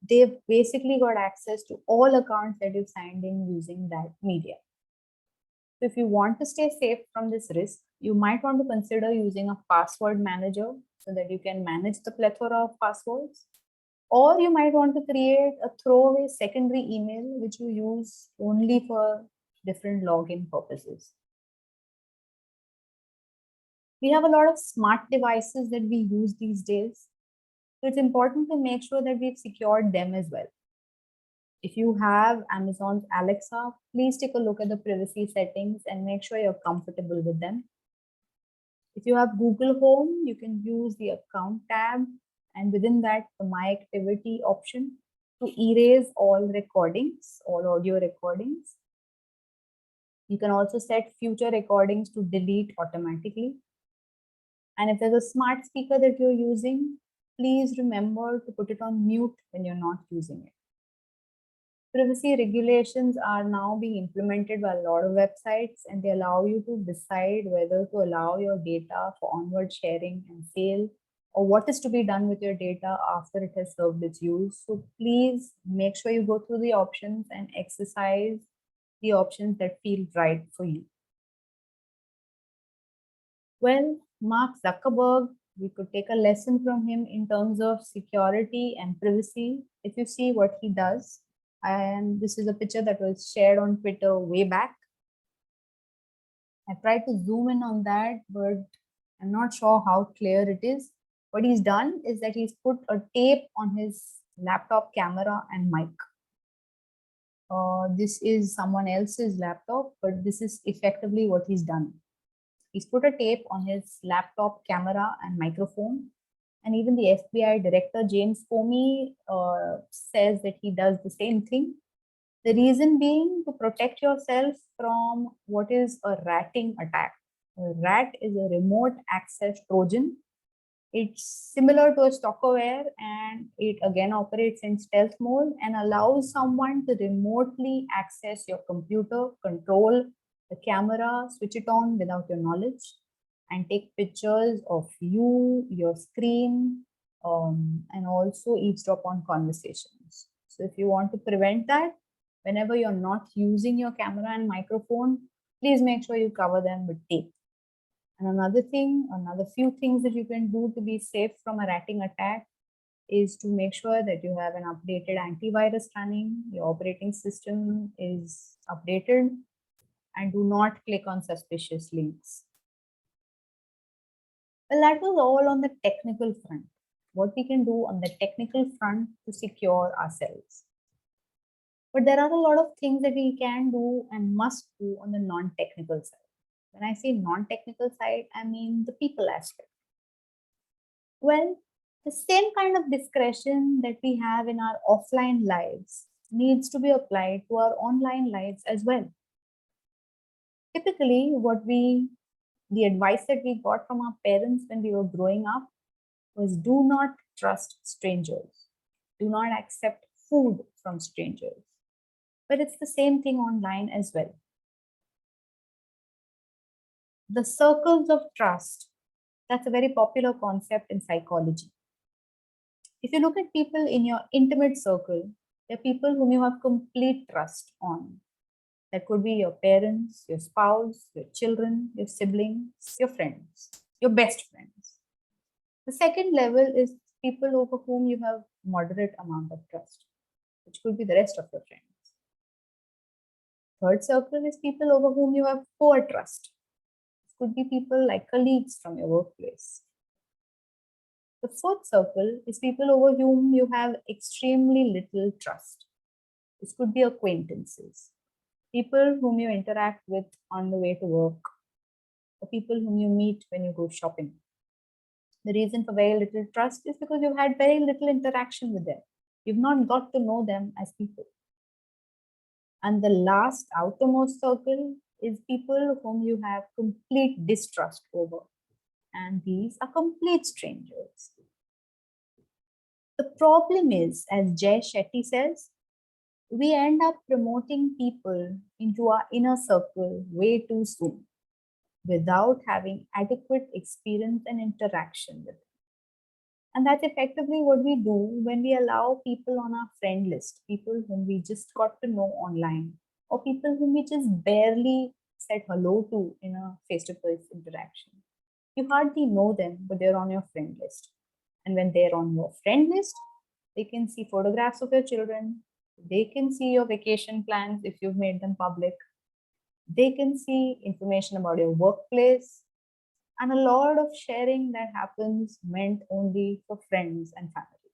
they've basically got access to all accounts that you've signed in using that media. So if you want to stay safe from this risk, you might want to consider using a password manager so that you can manage the plethora of passwords. Or you might want to create a throwaway secondary email, which you use only for different login purposes. We have a lot of smart devices that we use these days. So it's important to make sure that we've secured them as well. If you have Amazon's Alexa, please take a look at the privacy settings and make sure you're comfortable with them. If you have Google Home, you can use the account tab, and within that, the My Activity option to erase all recordings, all audio recordings. You can also set future recordings to delete automatically. And if there's a smart speaker that you're using, please remember to put it on mute when you're not using it. Privacy regulations are now being implemented by a lot of websites, and they allow you to decide whether to allow your data for onward sharing and sale, or what is to be done with your data after it has served its use. So please make sure you go through the options and exercise the options that feel right for you. Well, Mark Zuckerberg, we could take a lesson from him in terms of security and privacy. If you see what he does, and this is a picture that was shared on Twitter way back. I tried to zoom in on that, but I'm not sure how clear it is. What he's done is that he's put a tape on his laptop camera and mic. This is someone else's laptop, but this is effectively what he's done. He's put a tape on his laptop camera and microphone. And even the FBI director, James Comey, says that he does the same thing. The reason being to protect yourself from what is a ratting attack. A rat is a remote access Trojan. It's similar to a stalkerware and it again operates in stealth mode and allows someone to remotely access your computer, control the camera, switch it on without your knowledge, and take pictures of you, your screen, and also eavesdrop on conversations. So if you want to prevent that, whenever you're not using your camera and microphone, please make sure you cover them with tape. And another few things that you can do to be safe from a ratting attack is to make sure that you have an updated antivirus running, your operating system is updated, and do not click on suspicious links. Well, that was all on the technical front. What we can do on the technical front to secure ourselves. But there are a lot of things that we can do and must do on the non-technical side. When I say non-technical side, I mean the people aspect. Well, the same kind of discretion that we have in our offline lives needs to be applied to our online lives as well. Typically, the advice that we got from our parents when we were growing up was do not trust strangers. Do not accept food from strangers. But it's the same thing online as well. The circles of trust, that's a very popular concept in psychology. If you look at people in your intimate circle, they're people whom you have complete trust on. That could be your parents, your spouse, your children, your siblings, your friends, your best friends. The second level is people over whom you have moderate amount of trust, which could be the rest of your friends. Third circle is people over whom you have poor trust. It could be people like colleagues from your workplace. The fourth circle is people over whom you have extremely little trust. This could be acquaintances, people whom you interact with on the way to work, or people whom you meet when you go shopping. The reason for very little trust is because you've had very little interaction with them. You've not got to know them as people. And the last outermost circle is people whom you have complete distrust over. And these are complete strangers. The problem is, as Jay Shetty says, we end up promoting people into our inner circle way too soon without having adequate experience and interaction with them. And that's effectively what we do when we allow people on our friend list, people whom we just got to know online, or people whom we just barely said hello to in a face-to-face interaction. You hardly know them, but they're on your friend list. And when they're on your friend list, they can see photographs of your children. They can see your vacation plans if you've made them public. They can see information about your workplace. And a lot of sharing that happens meant only for friends and family.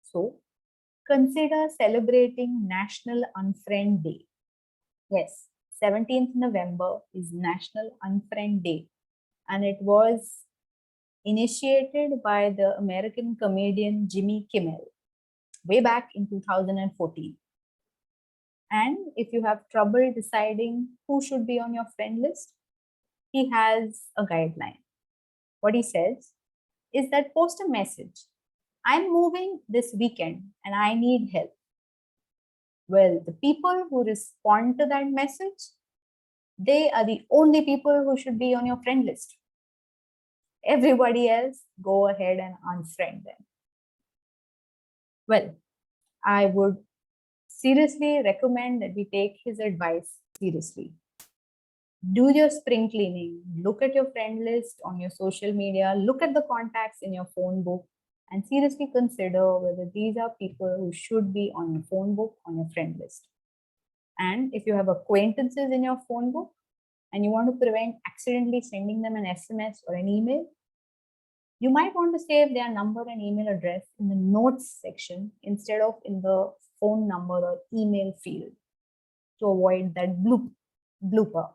So consider celebrating National Unfriend Day. Yes, 17th November is National Unfriend Day. And it was initiated by the American comedian Jimmy Kimmel way back in 2014. And if you have trouble deciding who should be on your friend list, he has a guideline. What he says is that post a message, I'm moving this weekend and I need help. Well, the people who respond to that message, they are the only people who should be on your friend list. Everybody else, go ahead and unfriend them. Well, I would seriously recommend that we take his advice seriously. Do your spring cleaning, look at your friend list on your social media, look at the contacts in your phone book, and seriously consider whether these are people who should be on your phone book, on your friend list. And if you have acquaintances in your phone book and you want to prevent accidentally sending them an SMS or an email, you might want to save their number and email address in the notes section instead of in the phone number or email field to avoid that blooper.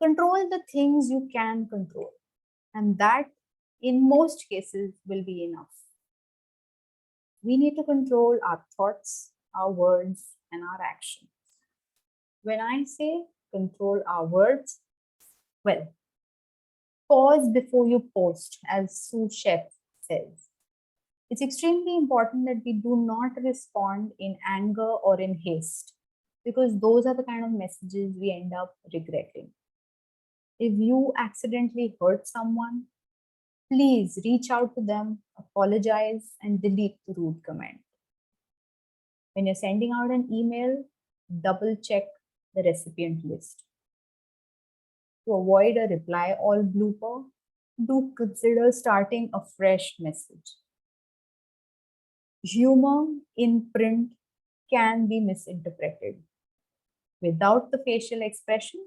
Control the things you can control, and that in most cases will be enough. we need to control our thoughts, our words, and our actions. When I say control our words, well, pause before you post, as Sue Chef says. It's extremely important that we do not respond in anger or in haste, because those are the kind of messages we end up regretting. If you accidentally hurt someone, please reach out to them, apologize, and delete the rude comment. When you're sending out an email, double check the recipient list. To avoid a reply all blooper, do consider starting a fresh message. Humor in print can be misinterpreted. Without the facial expression,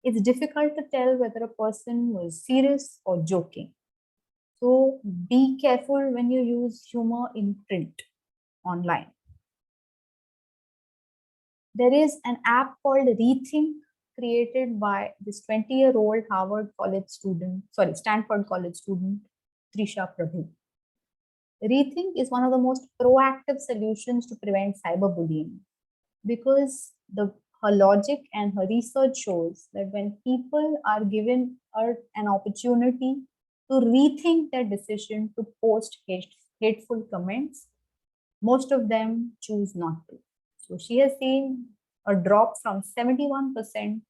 it's difficult to tell whether a person was serious or joking. So be careful when you use humor in print online. There is an app called Rethink, created by this 20-year-old Stanford College student, Trisha Prabhu. Rethink is one of the most proactive solutions to prevent cyberbullying, because her logic and her research shows that when people are given an opportunity to rethink their decision to post hateful comments, most of them choose not to. So she has seen a drop from 71%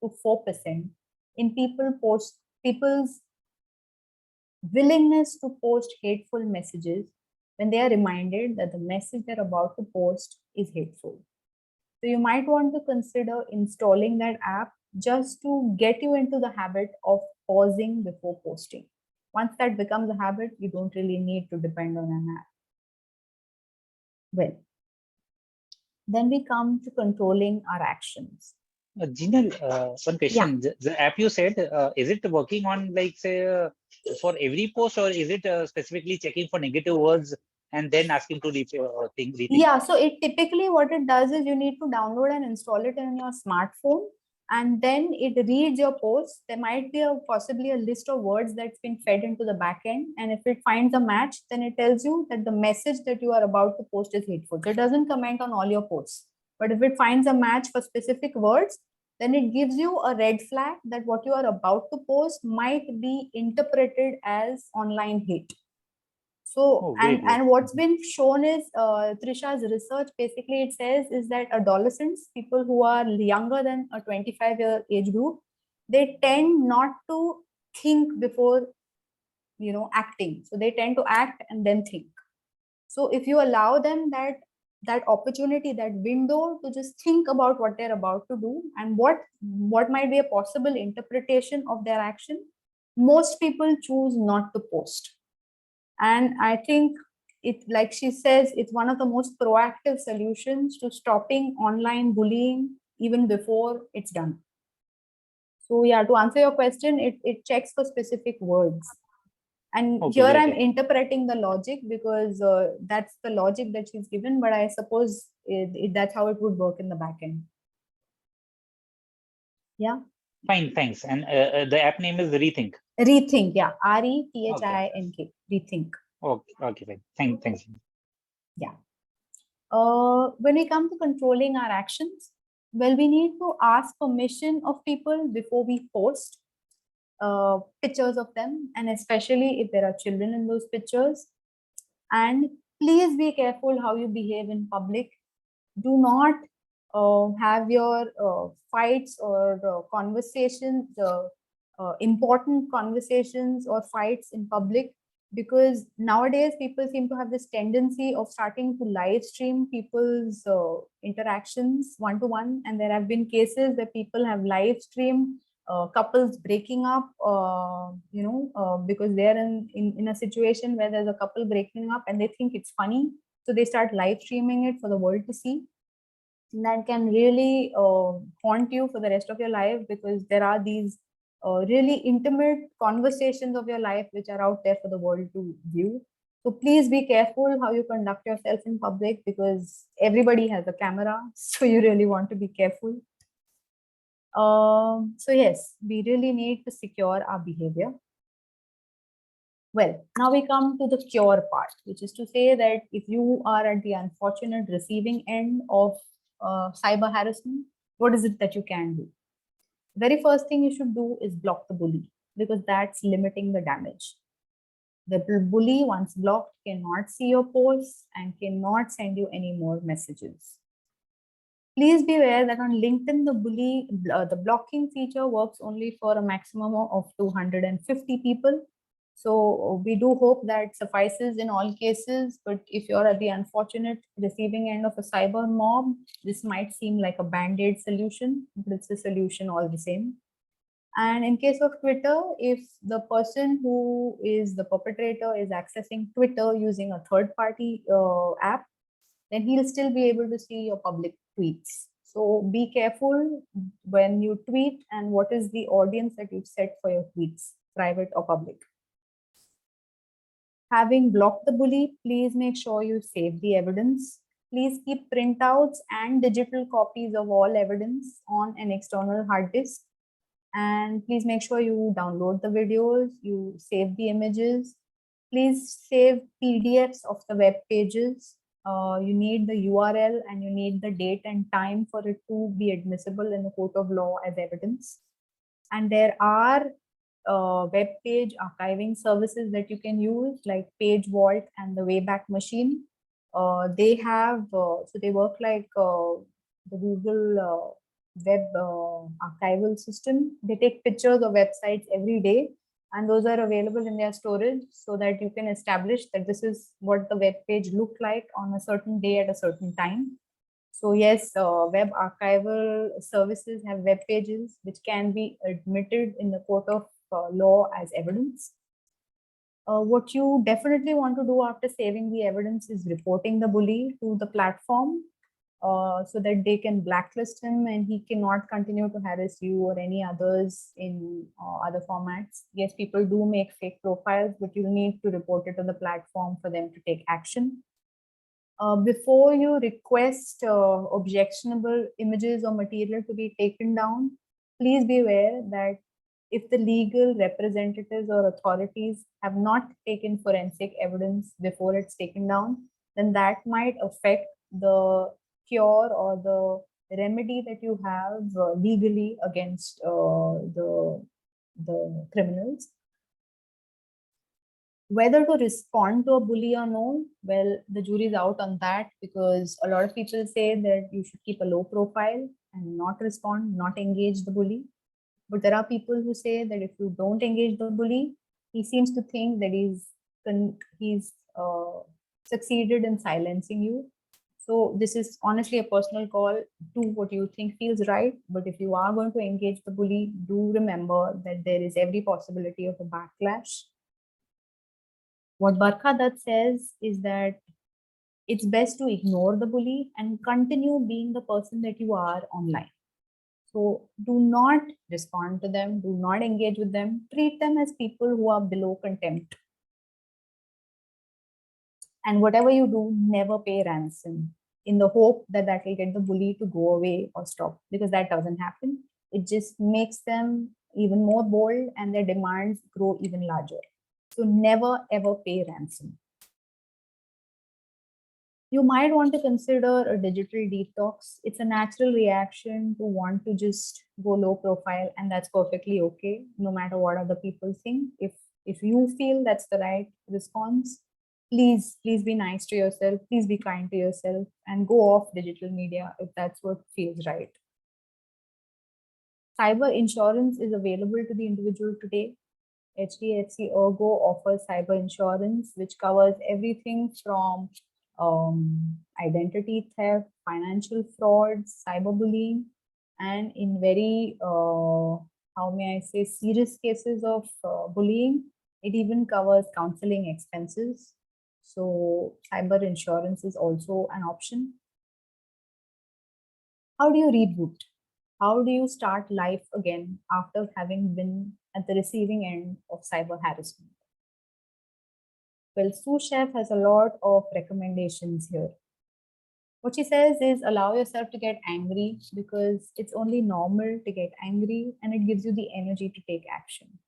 to 4% in people's willingness to post hateful messages when they are reminded that the message they're about to post is hateful. So you might want to consider installing that app just to get you into the habit of pausing before posting. Once that becomes a habit, you don't really need to depend on an app. Well, then we come to controlling our actions. Jinal, one question. The app you said, is it working on, like, say, for every post, or is it specifically checking for negative words and then asking to rethink? Yeah, so it typically what it does is you need to download and install it on your smartphone, and then it reads your post. There might be possibly a list of words that's been fed into the backend, and if it finds a match, then it tells you that the message that you are about to post is hateful. So it doesn't comment on all your posts, but if it finds a match for specific words, then it gives you a red flag that what you are about to post might be interpreted as online hate. So, and what's been shown is Trisha's research, basically it says is that adolescents, people who are younger than a 25-year age group, they tend not to think before, acting. So they tend to act and then think. So if you allow them that opportunity, that window to just think about what they're about to do and what might be a possible interpretation of their action, most people choose not to post. And I think it, like she says, it's one of the most proactive solutions to stopping online bullying even before it's done. So yeah, to answer your question, it checks for specific words. And here I'm interpreting the logic because that's the logic that she's given, but I suppose that's how it would work in the backend. Yeah. Fine, thanks. And the app name is Rethink. Rethink, yeah. RETHINK. Rethink. Okay, fine. Thanks. Yeah. When we come to controlling our actions, well, we need to ask permission of people before we post pictures of them, and especially if there are children in those pictures. And please be careful how you behave in public. Do not have your fights or conversations, important conversations or fights in public, because nowadays people seem to have this tendency of starting to live stream people's interactions one-to-one, and there have been cases where people have live streamed couples breaking up, because they're in a situation where there's a couple breaking up and they think it's funny, so they start live streaming it for the world to see. And that can really haunt you for the rest of your life, because there are these really intimate conversations of your life which are out there for the world to view. So please be careful how you conduct yourself in public, because everybody has a camera, so you really want to be careful. So yes, we really need to secure our behavior. Well, now we come to the cure part, which is to say that if you are at the unfortunate receiving end of cyber harassment, what is it that you can do? Very first thing you should do is block the bully, because that's limiting the damage. The bully, once blocked, cannot see your posts and cannot send you any more messages. Please be aware that on LinkedIn, the blocking feature works only for a maximum of 250 people. So we do hope that suffices in all cases. But if you're at the unfortunate receiving end of a cyber mob, this might seem like a band-aid solution, but it's a solution all the same. And in case of Twitter, if the person who is the perpetrator is accessing Twitter using a third-party app, then he'll still be able to see your public tweets. So be careful when you tweet and what is the audience that you've set for your tweets, private or public. Having blocked the bully, please make sure you save the evidence. Please keep printouts and digital copies of all evidence on an external hard disk. And please make sure you download the videos, you save the images. Please save PDFs of the web pages. You need the URL and you need the date and time for it to be admissible in the court of law as evidence. And there are web page archiving services that you can use, like Page Vault and the Wayback Machine. They have, so they work like the Google web archival system. They take pictures of websites every day, and those are available in their storage so that you can establish that this is what the web page looked like on a certain day at a certain time. So yes, web archival services have web pages which can be admitted in the court of law as evidence. What you definitely want to do after saving the evidence is reporting the bully to the platform so that they can blacklist him and he cannot continue to harass you or any others in other formats. Yes, people do make fake profiles, but you need to report it to the platform for them to take action. Before you request objectionable images or material to be taken down, please be aware that if the legal representatives or authorities have not taken forensic evidence before it's taken down, then that might affect the cure or the remedy that you have legally against the criminals. Whether to respond to a bully or no, well, the jury is out on that, because a lot of people say that you should keep a low profile and not respond, not engage the bully. But there are people who say that if you don't engage the bully, he seems to think that he's succeeded in silencing you. So this is honestly a personal call. Do what you think feels right. But if you are going to engage the bully, do remember that there is every possibility of a backlash. What Barkha Dutt says is that it's best to ignore the bully and continue being the person that you are online. So do not respond to them, do not engage with them, treat them as people who are below contempt. And whatever you do, never pay ransom in the hope that that will get the bully to go away or stop, because that doesn't happen. It just makes them even more bold and their demands grow even larger. So never ever pay ransom. You might want to consider a digital detox. It's a natural reaction to want to just go low profile, and that's perfectly okay, no matter what other people think. If you feel that's the right response, please be nice to yourself, please be kind to yourself, and go off digital media if that's what feels right. Cyber insurance is available to the individual today. HDFC Ergo offers cyber insurance, which covers everything from identity theft, financial fraud, cyberbullying, and in very, how may I say, serious cases of bullying, it even covers counseling expenses. So cyber insurance is also an option. How do you reboot? How do you start life again after having been at the receiving end of cyber harassment? Well, Sue Chef has a lot of recommendations here. What she says is allow yourself to get angry, because it's only normal to get angry and it gives you the energy to take action.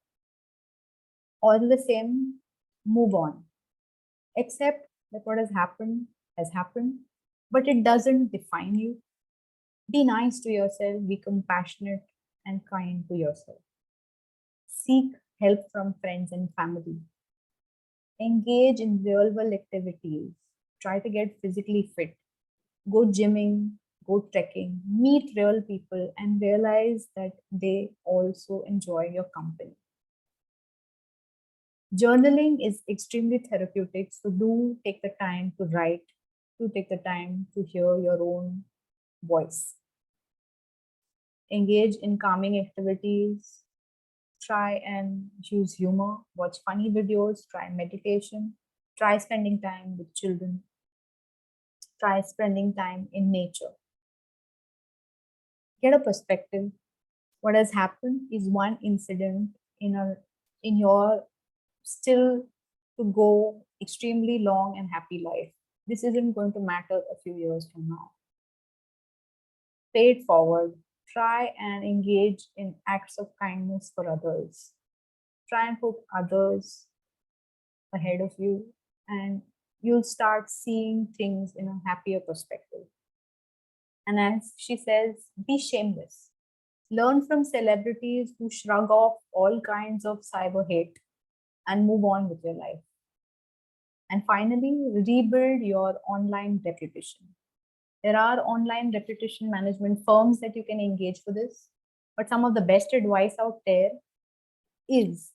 All the same, Move on. Accept that what has happened, but it doesn't define you. Be nice to yourself, be compassionate and kind to yourself. Seek help from friends and family. Engage in real world activities. Try to get physically fit. Go gymming, go trekking, meet real people, and realize that they also enjoy your company. Journaling is extremely therapeutic, so do take the time to write, to take the time to hear your own voice. Engage in calming activities. Try and use humor, watch funny videos, try meditation, try spending time with children, try spending time in nature. Get a perspective. What has happened is one incident in your still to go extremely long and happy life. This isn't going to matter a few years from now. Pay it forward. Try and engage in acts of kindness for others. Try and put others ahead of you, and you'll start seeing things in a happier perspective. And as she says, be shameless. Learn from celebrities who shrug off all kinds of cyber hate and move on with your life. And finally, rebuild your online reputation. There are online reputation management firms that you can engage for this, but some of the best advice out there is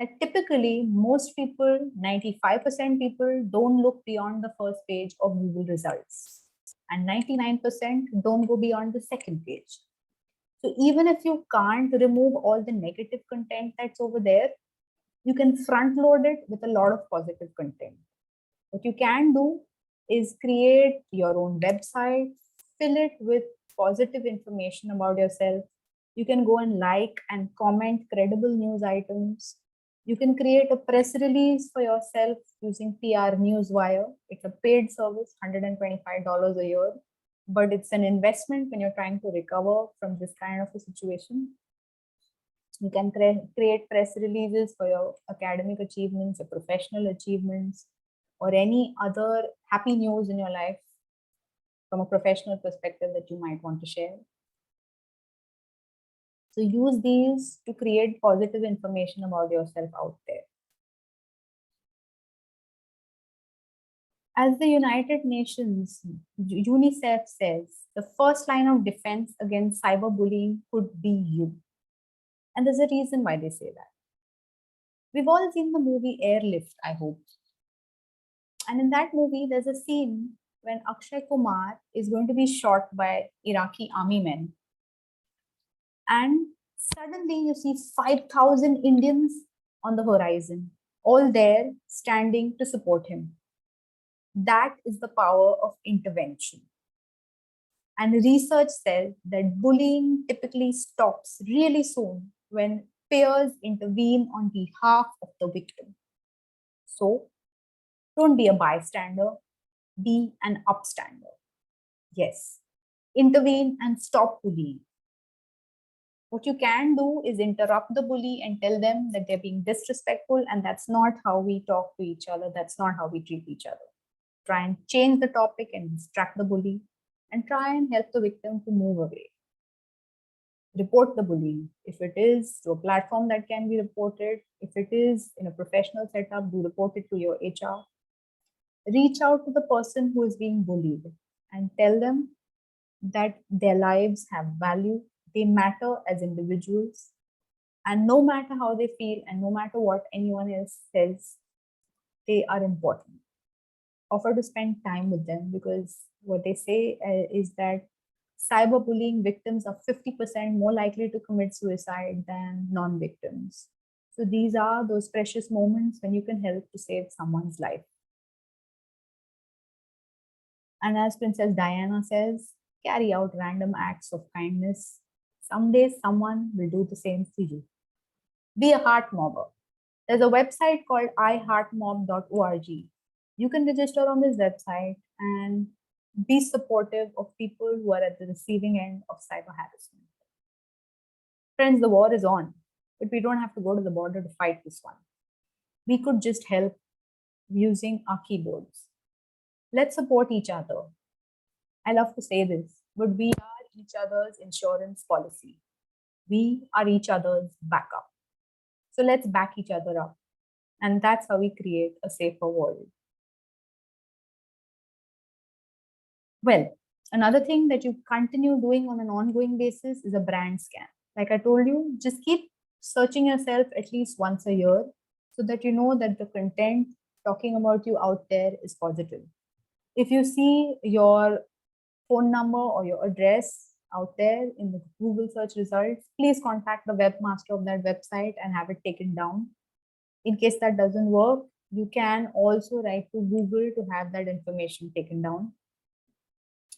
that typically most people, 95% people, don't look beyond the first page of Google results, and 99% don't go beyond the second page. So even if you can't remove all the negative content that's over there, you can front load it with a lot of positive content. What you can do is create your own website, fill it with positive information about yourself. You can go and like and comment credible news items. You can create a press release for yourself using PR Newswire. It's a paid service, $125 a year, but it's an investment when you're trying to recover from this kind of a situation. You can create press releases for your academic achievements, your professional achievements, or any other happy news in your life from a professional perspective that you might want to share. So use these to create positive information about yourself out there. As the United Nations, UNICEF says, the first line of defense against cyberbullying could be you. And there's a reason why they say that. We've all seen the movie Airlift, I hope. And in that movie, there's a scene when Akshay Kumar is going to be shot by Iraqi army men. And suddenly you see 5,000 Indians on the horizon, all there standing to support him. That is the power of intervention. And research says that bullying typically stops really soon when peers intervene on behalf of the victim. So don't be a bystander, be an upstander. Yes, intervene and stop bullying. What you can do is interrupt the bully and tell them that they're being disrespectful, and that's not how we talk to each other. That's not how we treat each other. Try and change the topic and distract the bully, and try and help the victim to move away. Report the bullying. If it is to a platform that can be reported, if it is in a professional setup, do report it to your HR. Reach out to the person who is being bullied and tell them that their lives have value, they matter as individuals, and no matter how they feel and no matter what anyone else says, they are important. Offer to spend time with them, because what they say is that cyberbullying victims are 50% more likely to commit suicide than non-victims. So these are those precious moments when you can help to save someone's life. And as Princess Diana says, carry out random acts of kindness. Someday someone will do the same for you. Be a heart mobber. There's a website called iheartmob.org. You can register on this website and be supportive of people who are at the receiving end of cyber harassment. Friends, the war is on, but we don't have to go to the border to fight this one. we could just help using our keyboards. Let's support each other. I love to say this, but we are each other's insurance policy. We are each other's backup. So let's back each other up. And that's how we create a safer world. Well, another thing that you continue doing on an ongoing basis is a brand scan. Like I told you, just keep searching yourself at least once a year so that you know that the content talking about you out there is positive. If you see your phone number or your address out there in the Google search results, please contact the webmaster of that website and have it taken down. In case that doesn't work, you can also write to Google to have that information taken down.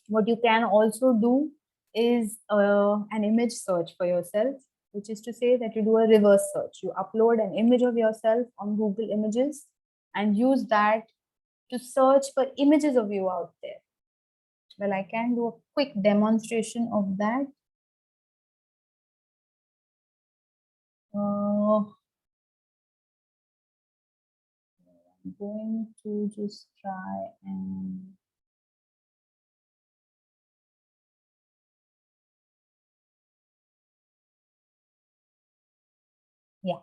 What you can also do is an image search for yourself, which is to say that you do a reverse search. You upload an image of yourself on Google Images and use that to search for images of you out there. Well, I can do a quick demonstration of that. I'm going to just try and yeah.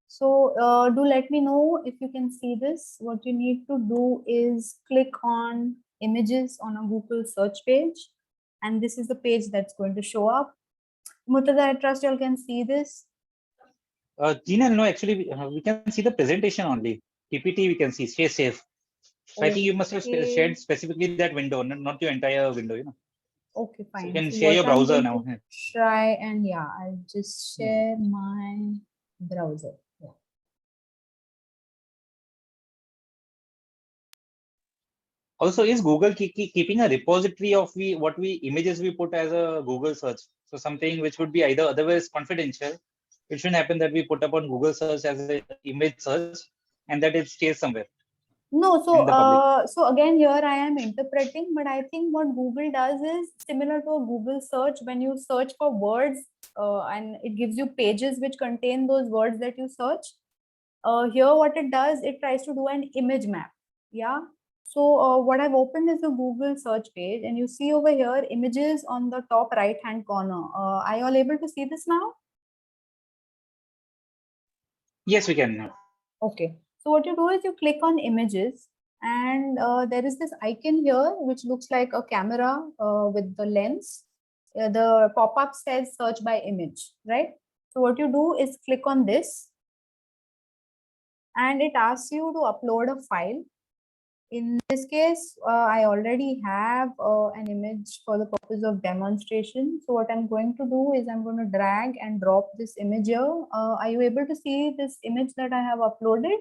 So do let me know if you can see this. What you need to do is click on images on a Google search page. And this is the page that's going to show up. Murtaza, I trust you all can see this. Jinal, no, actually, we can see the presentation only. PPT, we can see. Stay safe. So I think you must have shared specifically that window, not your entire window, you know. Okay, fine. So you can share your browser now. Try and yeah, I'll just share my browser. Yeah. Also, is Google keeping a repository of what we images we put as a Google search? So something which would be either otherwise confidential. It shouldn't happen that we put up on Google search as an image search and that it stays somewhere. No, so again here I am interpreting, but I think what Google does is similar to a Google search. When you search for words and it gives you pages which contain those words that you search. Here what it does, it tries to do an image map. Yeah. So what I've opened is the Google search page, and you see over here images on the top right hand corner. Are you all able to see this now? Yes, we can now. Okay. So what you do is you click on images, and there is this icon here which looks like a camera with the lens. The pop-up says search by image, right? So what you do is click on this, and it asks you to upload a file. In this case, I already have an image for the purpose of demonstration. So what I'm going to do is I'm going to drag and drop this image here. Are you able to see this image that I have uploaded?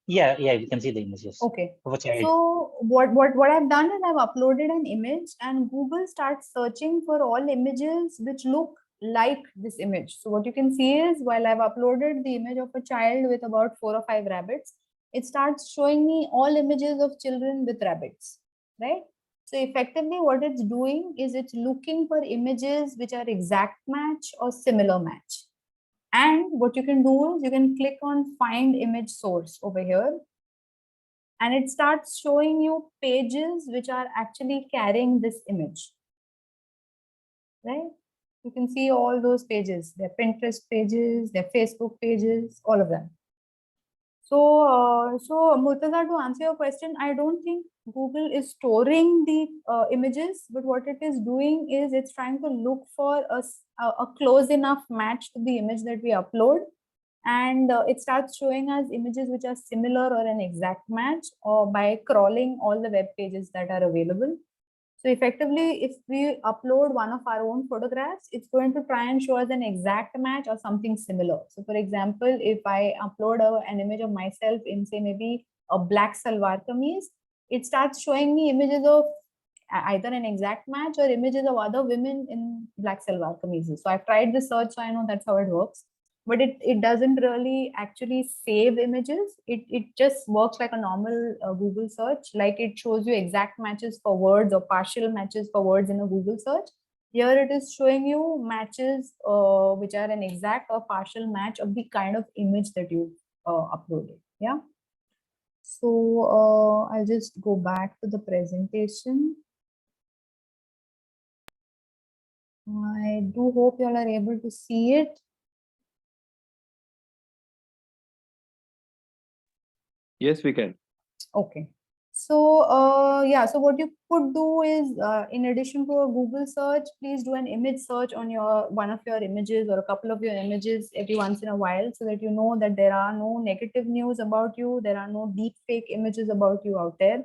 Yeah, we can see the images. Okay. So what I've done is I've uploaded an image, and Google starts searching for all images which look like this image. So what you can see is while I've uploaded the image of a child with about 4 or 5 rabbits, it starts showing me all images of children with rabbits, right? So effectively what it's doing is it's looking for images which are exact match or similar match. And what you can do is you can click on find image source over here, and it starts showing you pages which are actually carrying this image, right? You can see all those pages, their Pinterest pages, their Facebook pages, all of them. So Murtaza, to answer your question, I don't think Google is storing the images, but what it is doing is it's trying to look for a close enough match to the image that we upload, and it starts showing us images which are similar or an exact match, or by crawling all the web pages that are available. So effectively, if we upload one of our own photographs, it's going to try and show us an exact match or something similar. So for example, if I upload an image of myself in say maybe a black salwar kameez, it starts showing me images of either an exact match or images of other women in black salwar kameezes. So I've tried the search, so I know that's how it works. But it doesn't really actually save images. It just works like a normal Google search. Like it shows you exact matches for words or partial matches for words in a Google search. Here it is showing you matches which are an exact or partial match of the kind of image that you uploaded. Yeah. So I'll just go back to the presentation. I do hope you all are able to see it. Yes, we can. Okay. So yeah, so what you could do is in addition to a Google search, please do an image search on your one of your images or a couple of your images every once in a while, so that you know that there are no negative news about you, there are no deep fake images about you out there.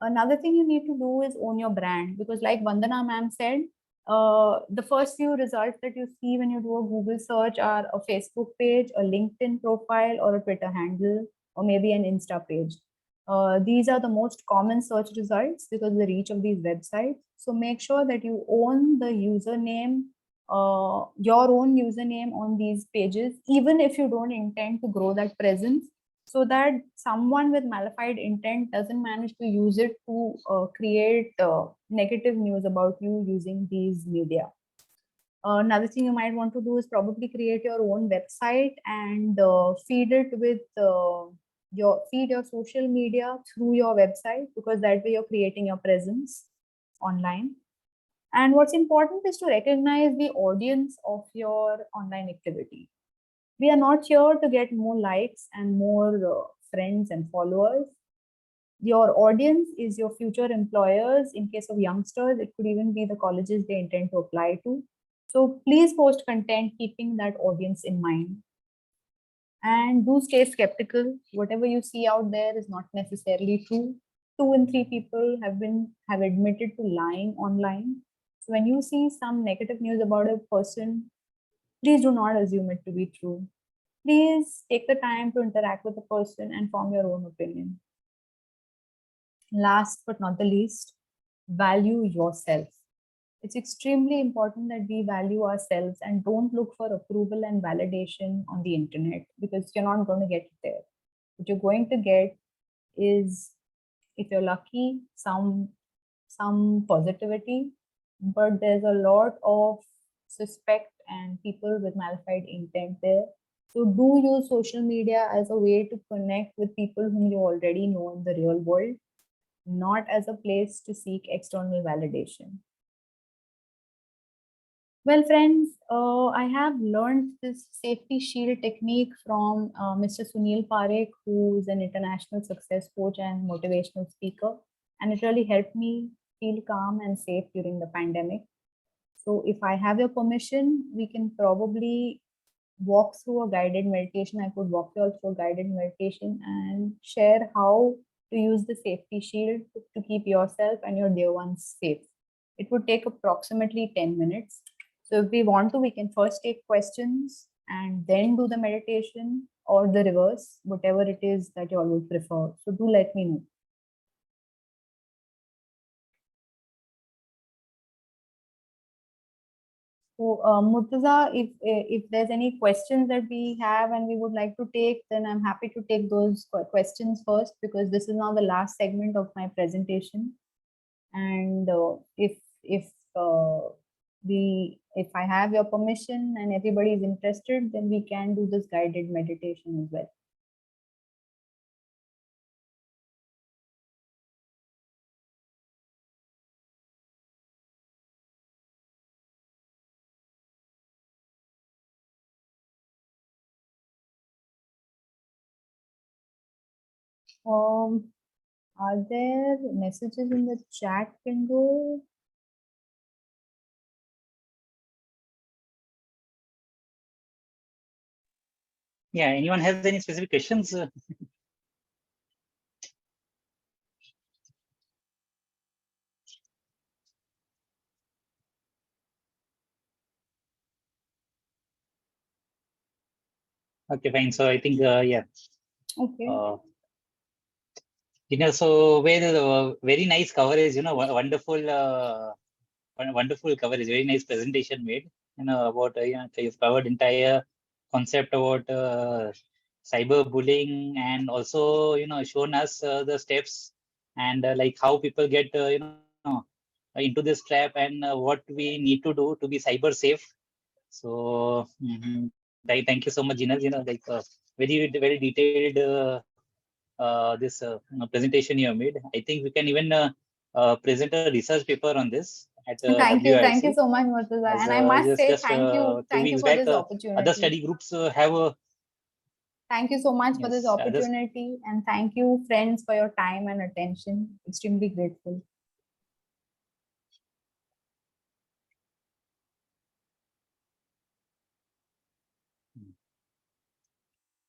Another thing you need to do is own your brand, because like Vandana ma'am said, the first few results that you see when you do a Google search are a Facebook page, a LinkedIn profile, or a Twitter handle, or maybe an Insta page. These are the most common search results because of the reach of these websites. So make sure that you own the username, your own username on these pages, even if you don't intend to grow that presence, so that someone with malified intent doesn't manage to use it to create negative news about you using these media. Another thing you might want to do is probably create your own website and feed it with your social media through your website, because that way you're creating your presence online. And what's important is to recognize the audience of your online activity. We are not here to get more likes and more friends and followers. Your audience is your future employers. In case of youngsters, it could even be the colleges they intend to apply to. So please post content keeping that audience in mind. And do stay skeptical. Whatever you see out there is not necessarily true. 2 in 3 people have admitted to lying online. So when you see some negative news about a person, please do not assume it to be true. Please take the time to interact with the person and form your own opinion. Last but not the least, value yourself. It's extremely important that we value ourselves and don't look for approval and validation on the internet, because you're not going to get it there. What you're going to get is, if you're lucky, some positivity, but there's a lot of suspect and people with malified intent there. So do use social media as a way to connect with people whom you already know in the real world, not as a place to seek external validation. Well, friends, I have learned this safety shield technique from Mr. Sunil Parekh, who is an international success coach and motivational speaker. And it really helped me feel calm and safe during the pandemic. So if I have your permission, we can probably walk through a guided meditation. I could walk you all through a guided meditation and share how to use the safety shield to keep yourself and your dear ones safe. It would take approximately 10 minutes. So if we want to, we can first take questions and then do the meditation, or the reverse, whatever it is that you all would prefer. So do let me know. So, Murtaza, if there's any questions that we have and we would like to take, then I'm happy to take those questions first, because this is now the last segment of my presentation. And if if I have your permission and everybody is interested, then we can do this guided meditation as well. Are there messages in the chat window? Yeah, anyone has any specific questions? Okay, fine. So I think, yeah. Okay. So very nice coverage, wonderful, wonderful coverage, very nice presentation made, about, you've covered entire concept about cyberbullying, and also, shown us the steps, and like how people get, into this trap and what we need to do to be cyber safe. So thank you so much, Jinal. Like very detailed this presentation you have made. I think we can even present a research paper on this at Thank you WIC. so much, Murtaza. As And I must say just two thank you weeks for back, this other opportunity. study groups have Thank you so much for this yes, others. opportunity, and thank you, friends, for your time and attention. Extremely grateful.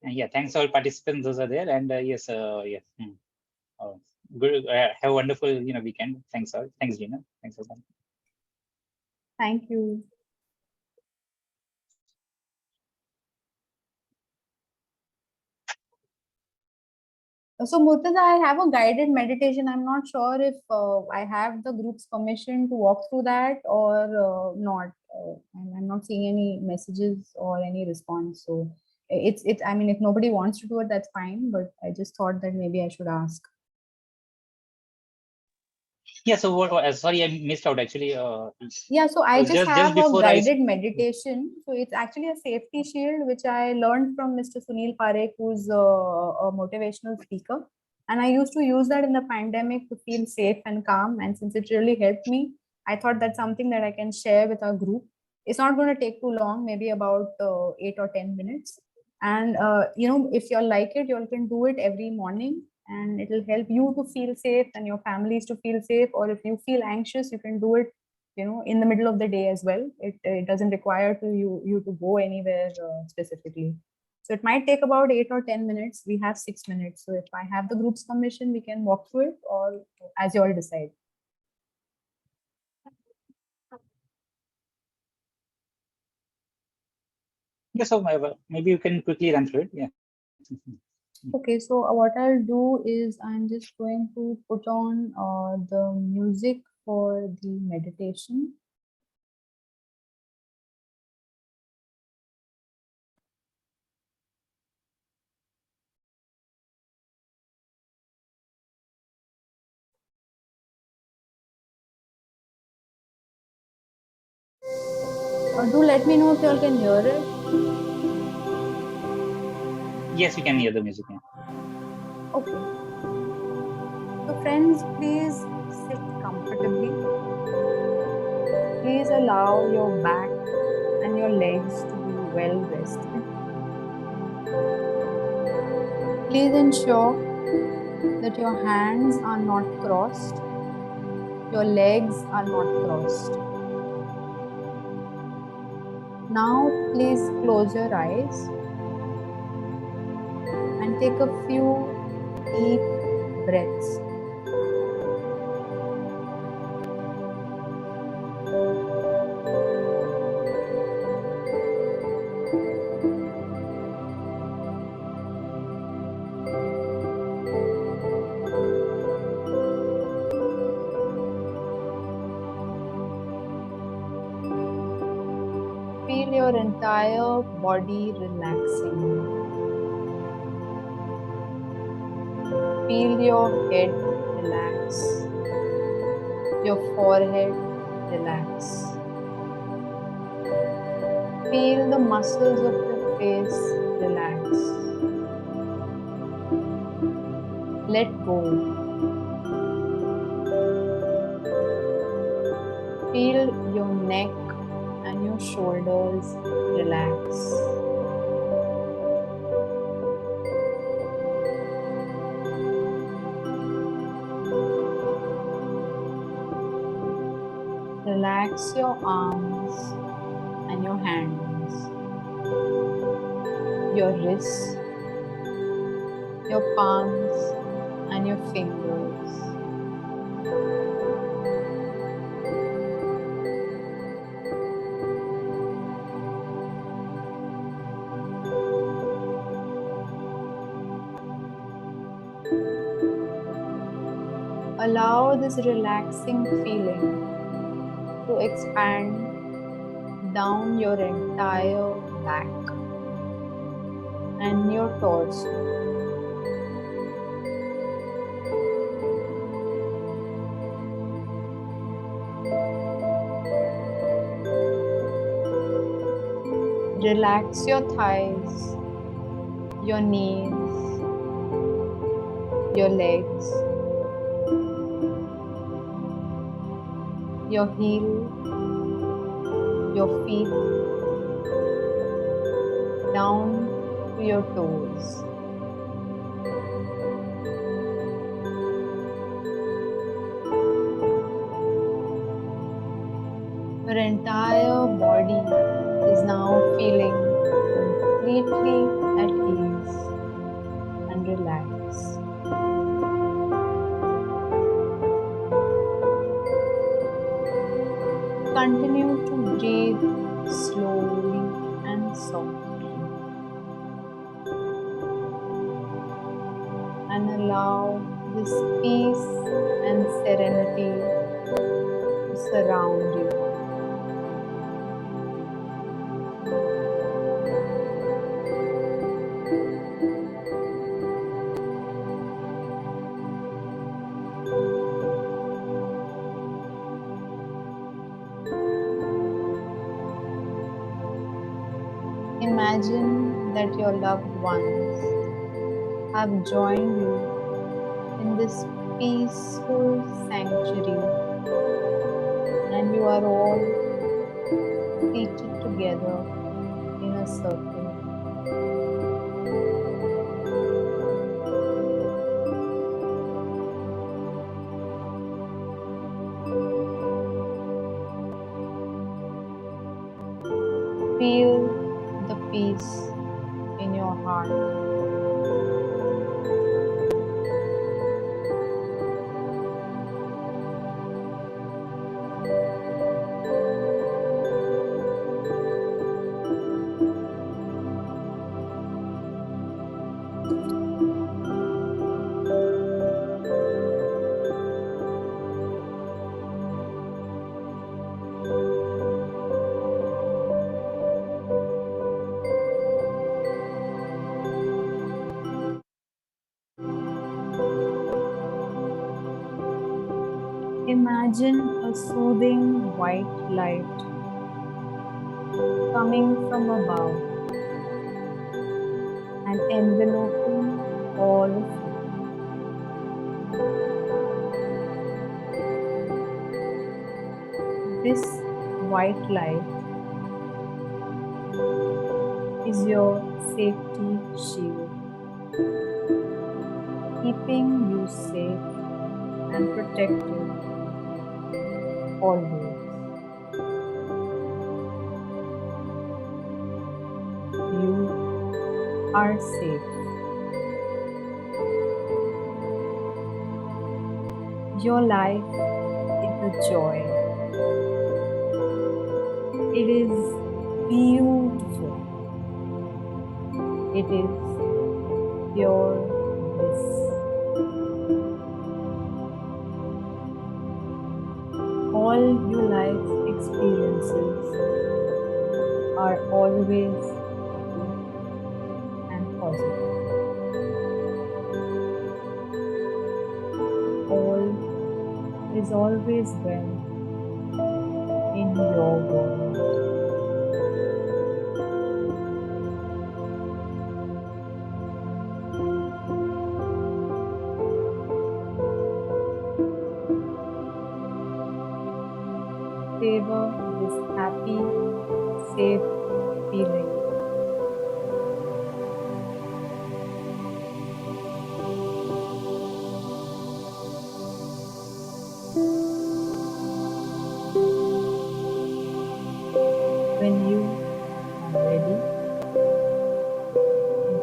And yeah, thanks all participants those are there, and yes, yeah. Uh, Good. Have a wonderful weekend. Thanks all. Thanks, Gina. Thanks for coming. Thank you. So, Murtaza, I have a guided meditation. I'm not sure if I have the group's permission to walk through that or not. I'm not seeing any messages or any response. So, it's. I mean, if nobody wants to do it, that's fine. But I just thought that maybe I should ask. Yeah. So what? Sorry, I missed out actually. Yeah, so I just Just have a before guided meditation. So it's actually a safety shield, which I learned from Mr. Sunil Parekh, who's a motivational speaker. And I used to use that in the pandemic to feel safe and calm. And since it really helped me, I thought that's something that I can share with our group. It's not going to take too long, maybe about 8 or 10 minutes. And if you all like it, you all can do it every morning, and it will help you to feel safe and your families to feel safe. Or if you feel anxious, you can do it in the middle of the day as well. It doesn't require you to go anywhere specifically. So it might take about 8 or 10 minutes. We have 6 minutes. So if I have the group's permission, we can walk through it, or as you all decide. yeah. So maybe you can quickly run through it. Yeah. Okay, so what I'll do is I'm just going to put on the music for the meditation. Do let me know if you all can hear it. Yes, we can hear the music. Yeah. Okay. So friends, please sit comfortably. Please allow your back and your legs to be well rested. Please ensure that your hands are not crossed, your legs are not crossed. Now, please close your eyes and take a few deep breaths. Feel your entire body relaxing. Feel your head relax, your forehead relax. Feel the muscles of your face relax. Let go. Feel your neck and your shoulders relax. Relax your arms and your hands, your wrists, your palms, and your fingers. Allow this relaxing feeling to expand down your entire back and your torso. Relax your thighs, your knees, your legs, your heel, your feet, down to your toes. Your entire body is now feeling completely at ease and relaxed. Continue to breathe slowly and softly and allow this peace and serenity to surround you. Imagine that your loved ones have joined you in this peaceful sanctuary and you are all seated together in a circle. Feel the peace in your heart. Imagine a soothing white light coming from above and enveloping all of you. This white light is your safety shield, keeping you safe and protected always. You are safe. Your life is a joy. It is beautiful. It is pure bliss. All your life experiences are always good and positive. All is always well in your world. Savor this happy, safe feeling. When you are ready,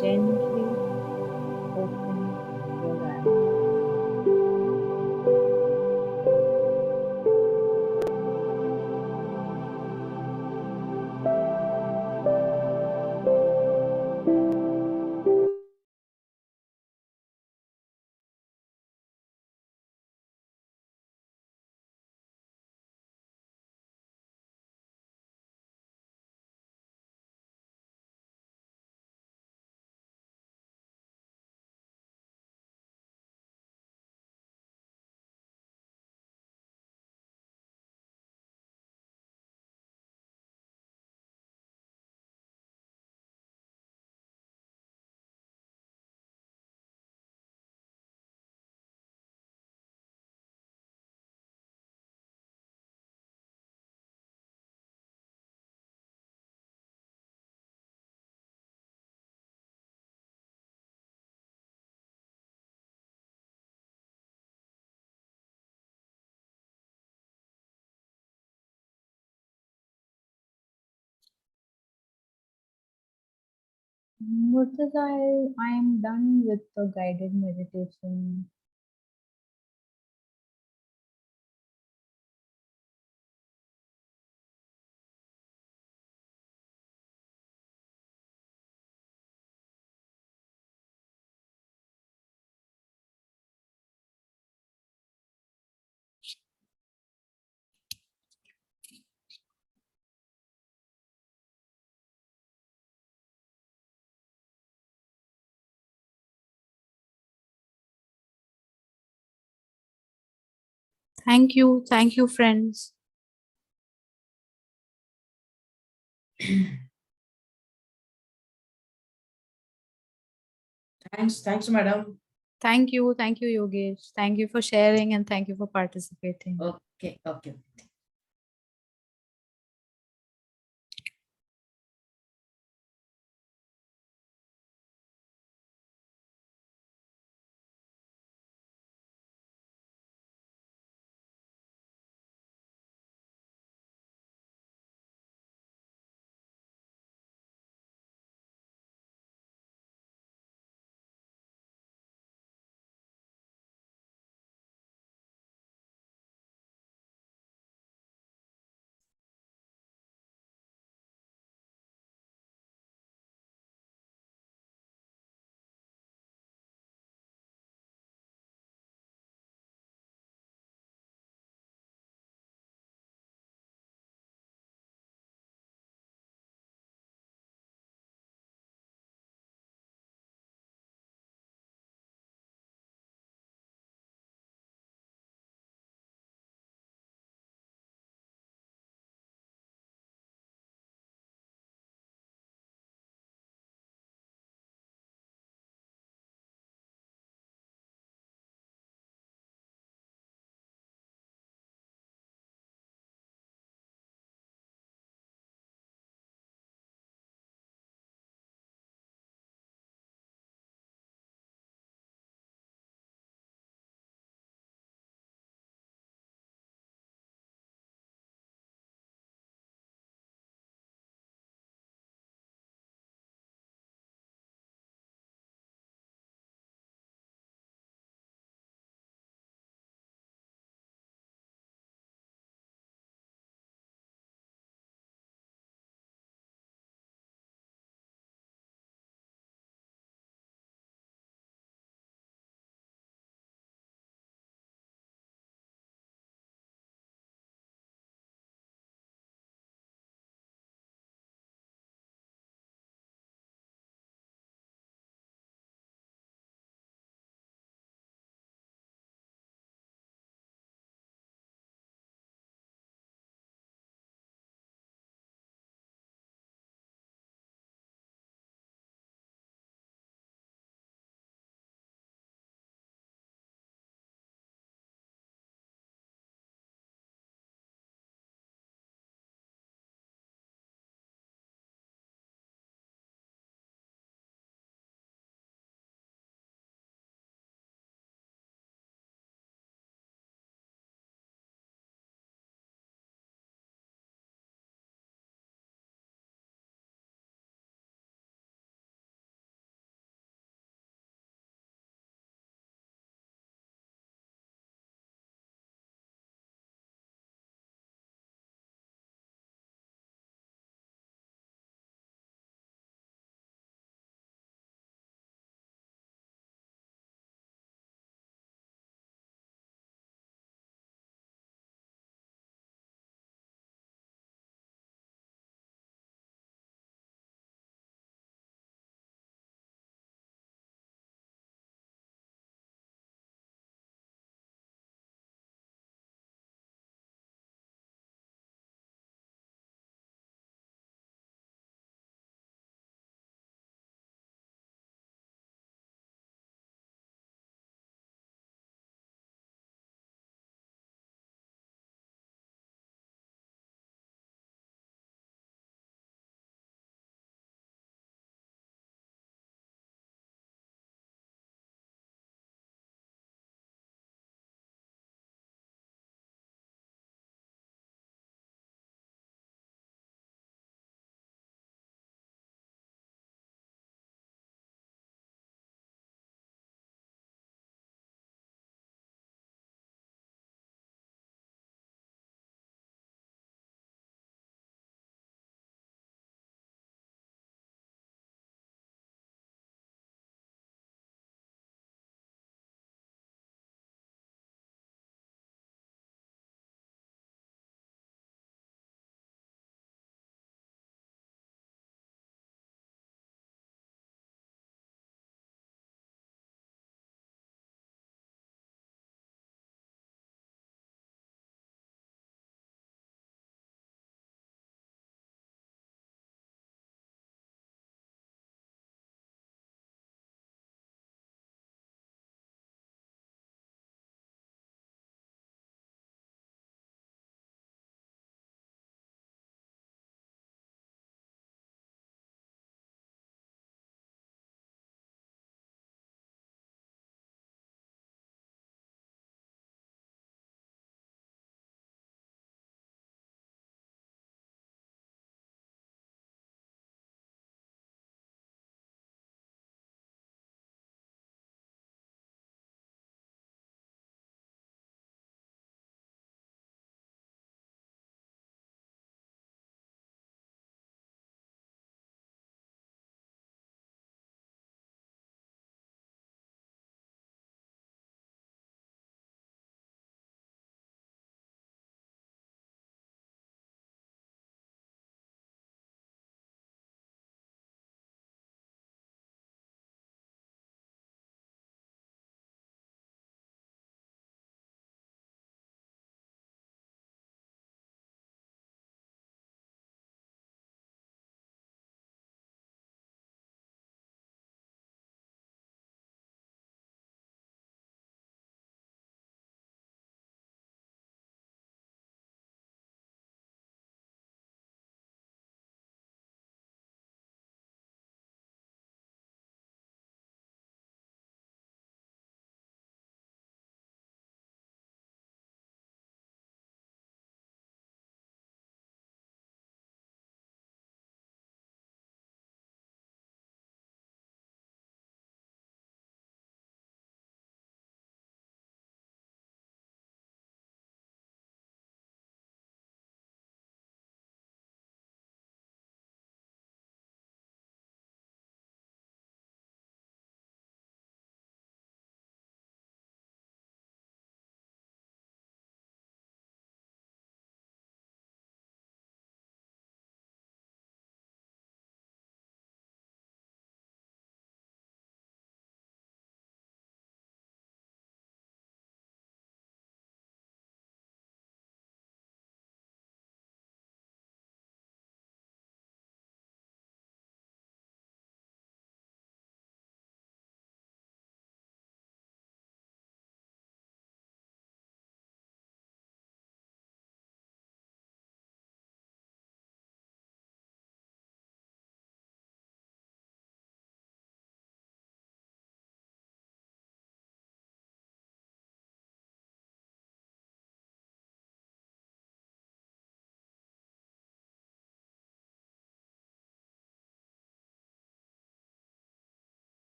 gently open your eyes. Murtaza, I am done with the guided meditation. Thank you. Thank you, friends. Thanks, madam. Thank you. Thank you, Yogesh. Thank you for sharing and thank you for participating. Okay.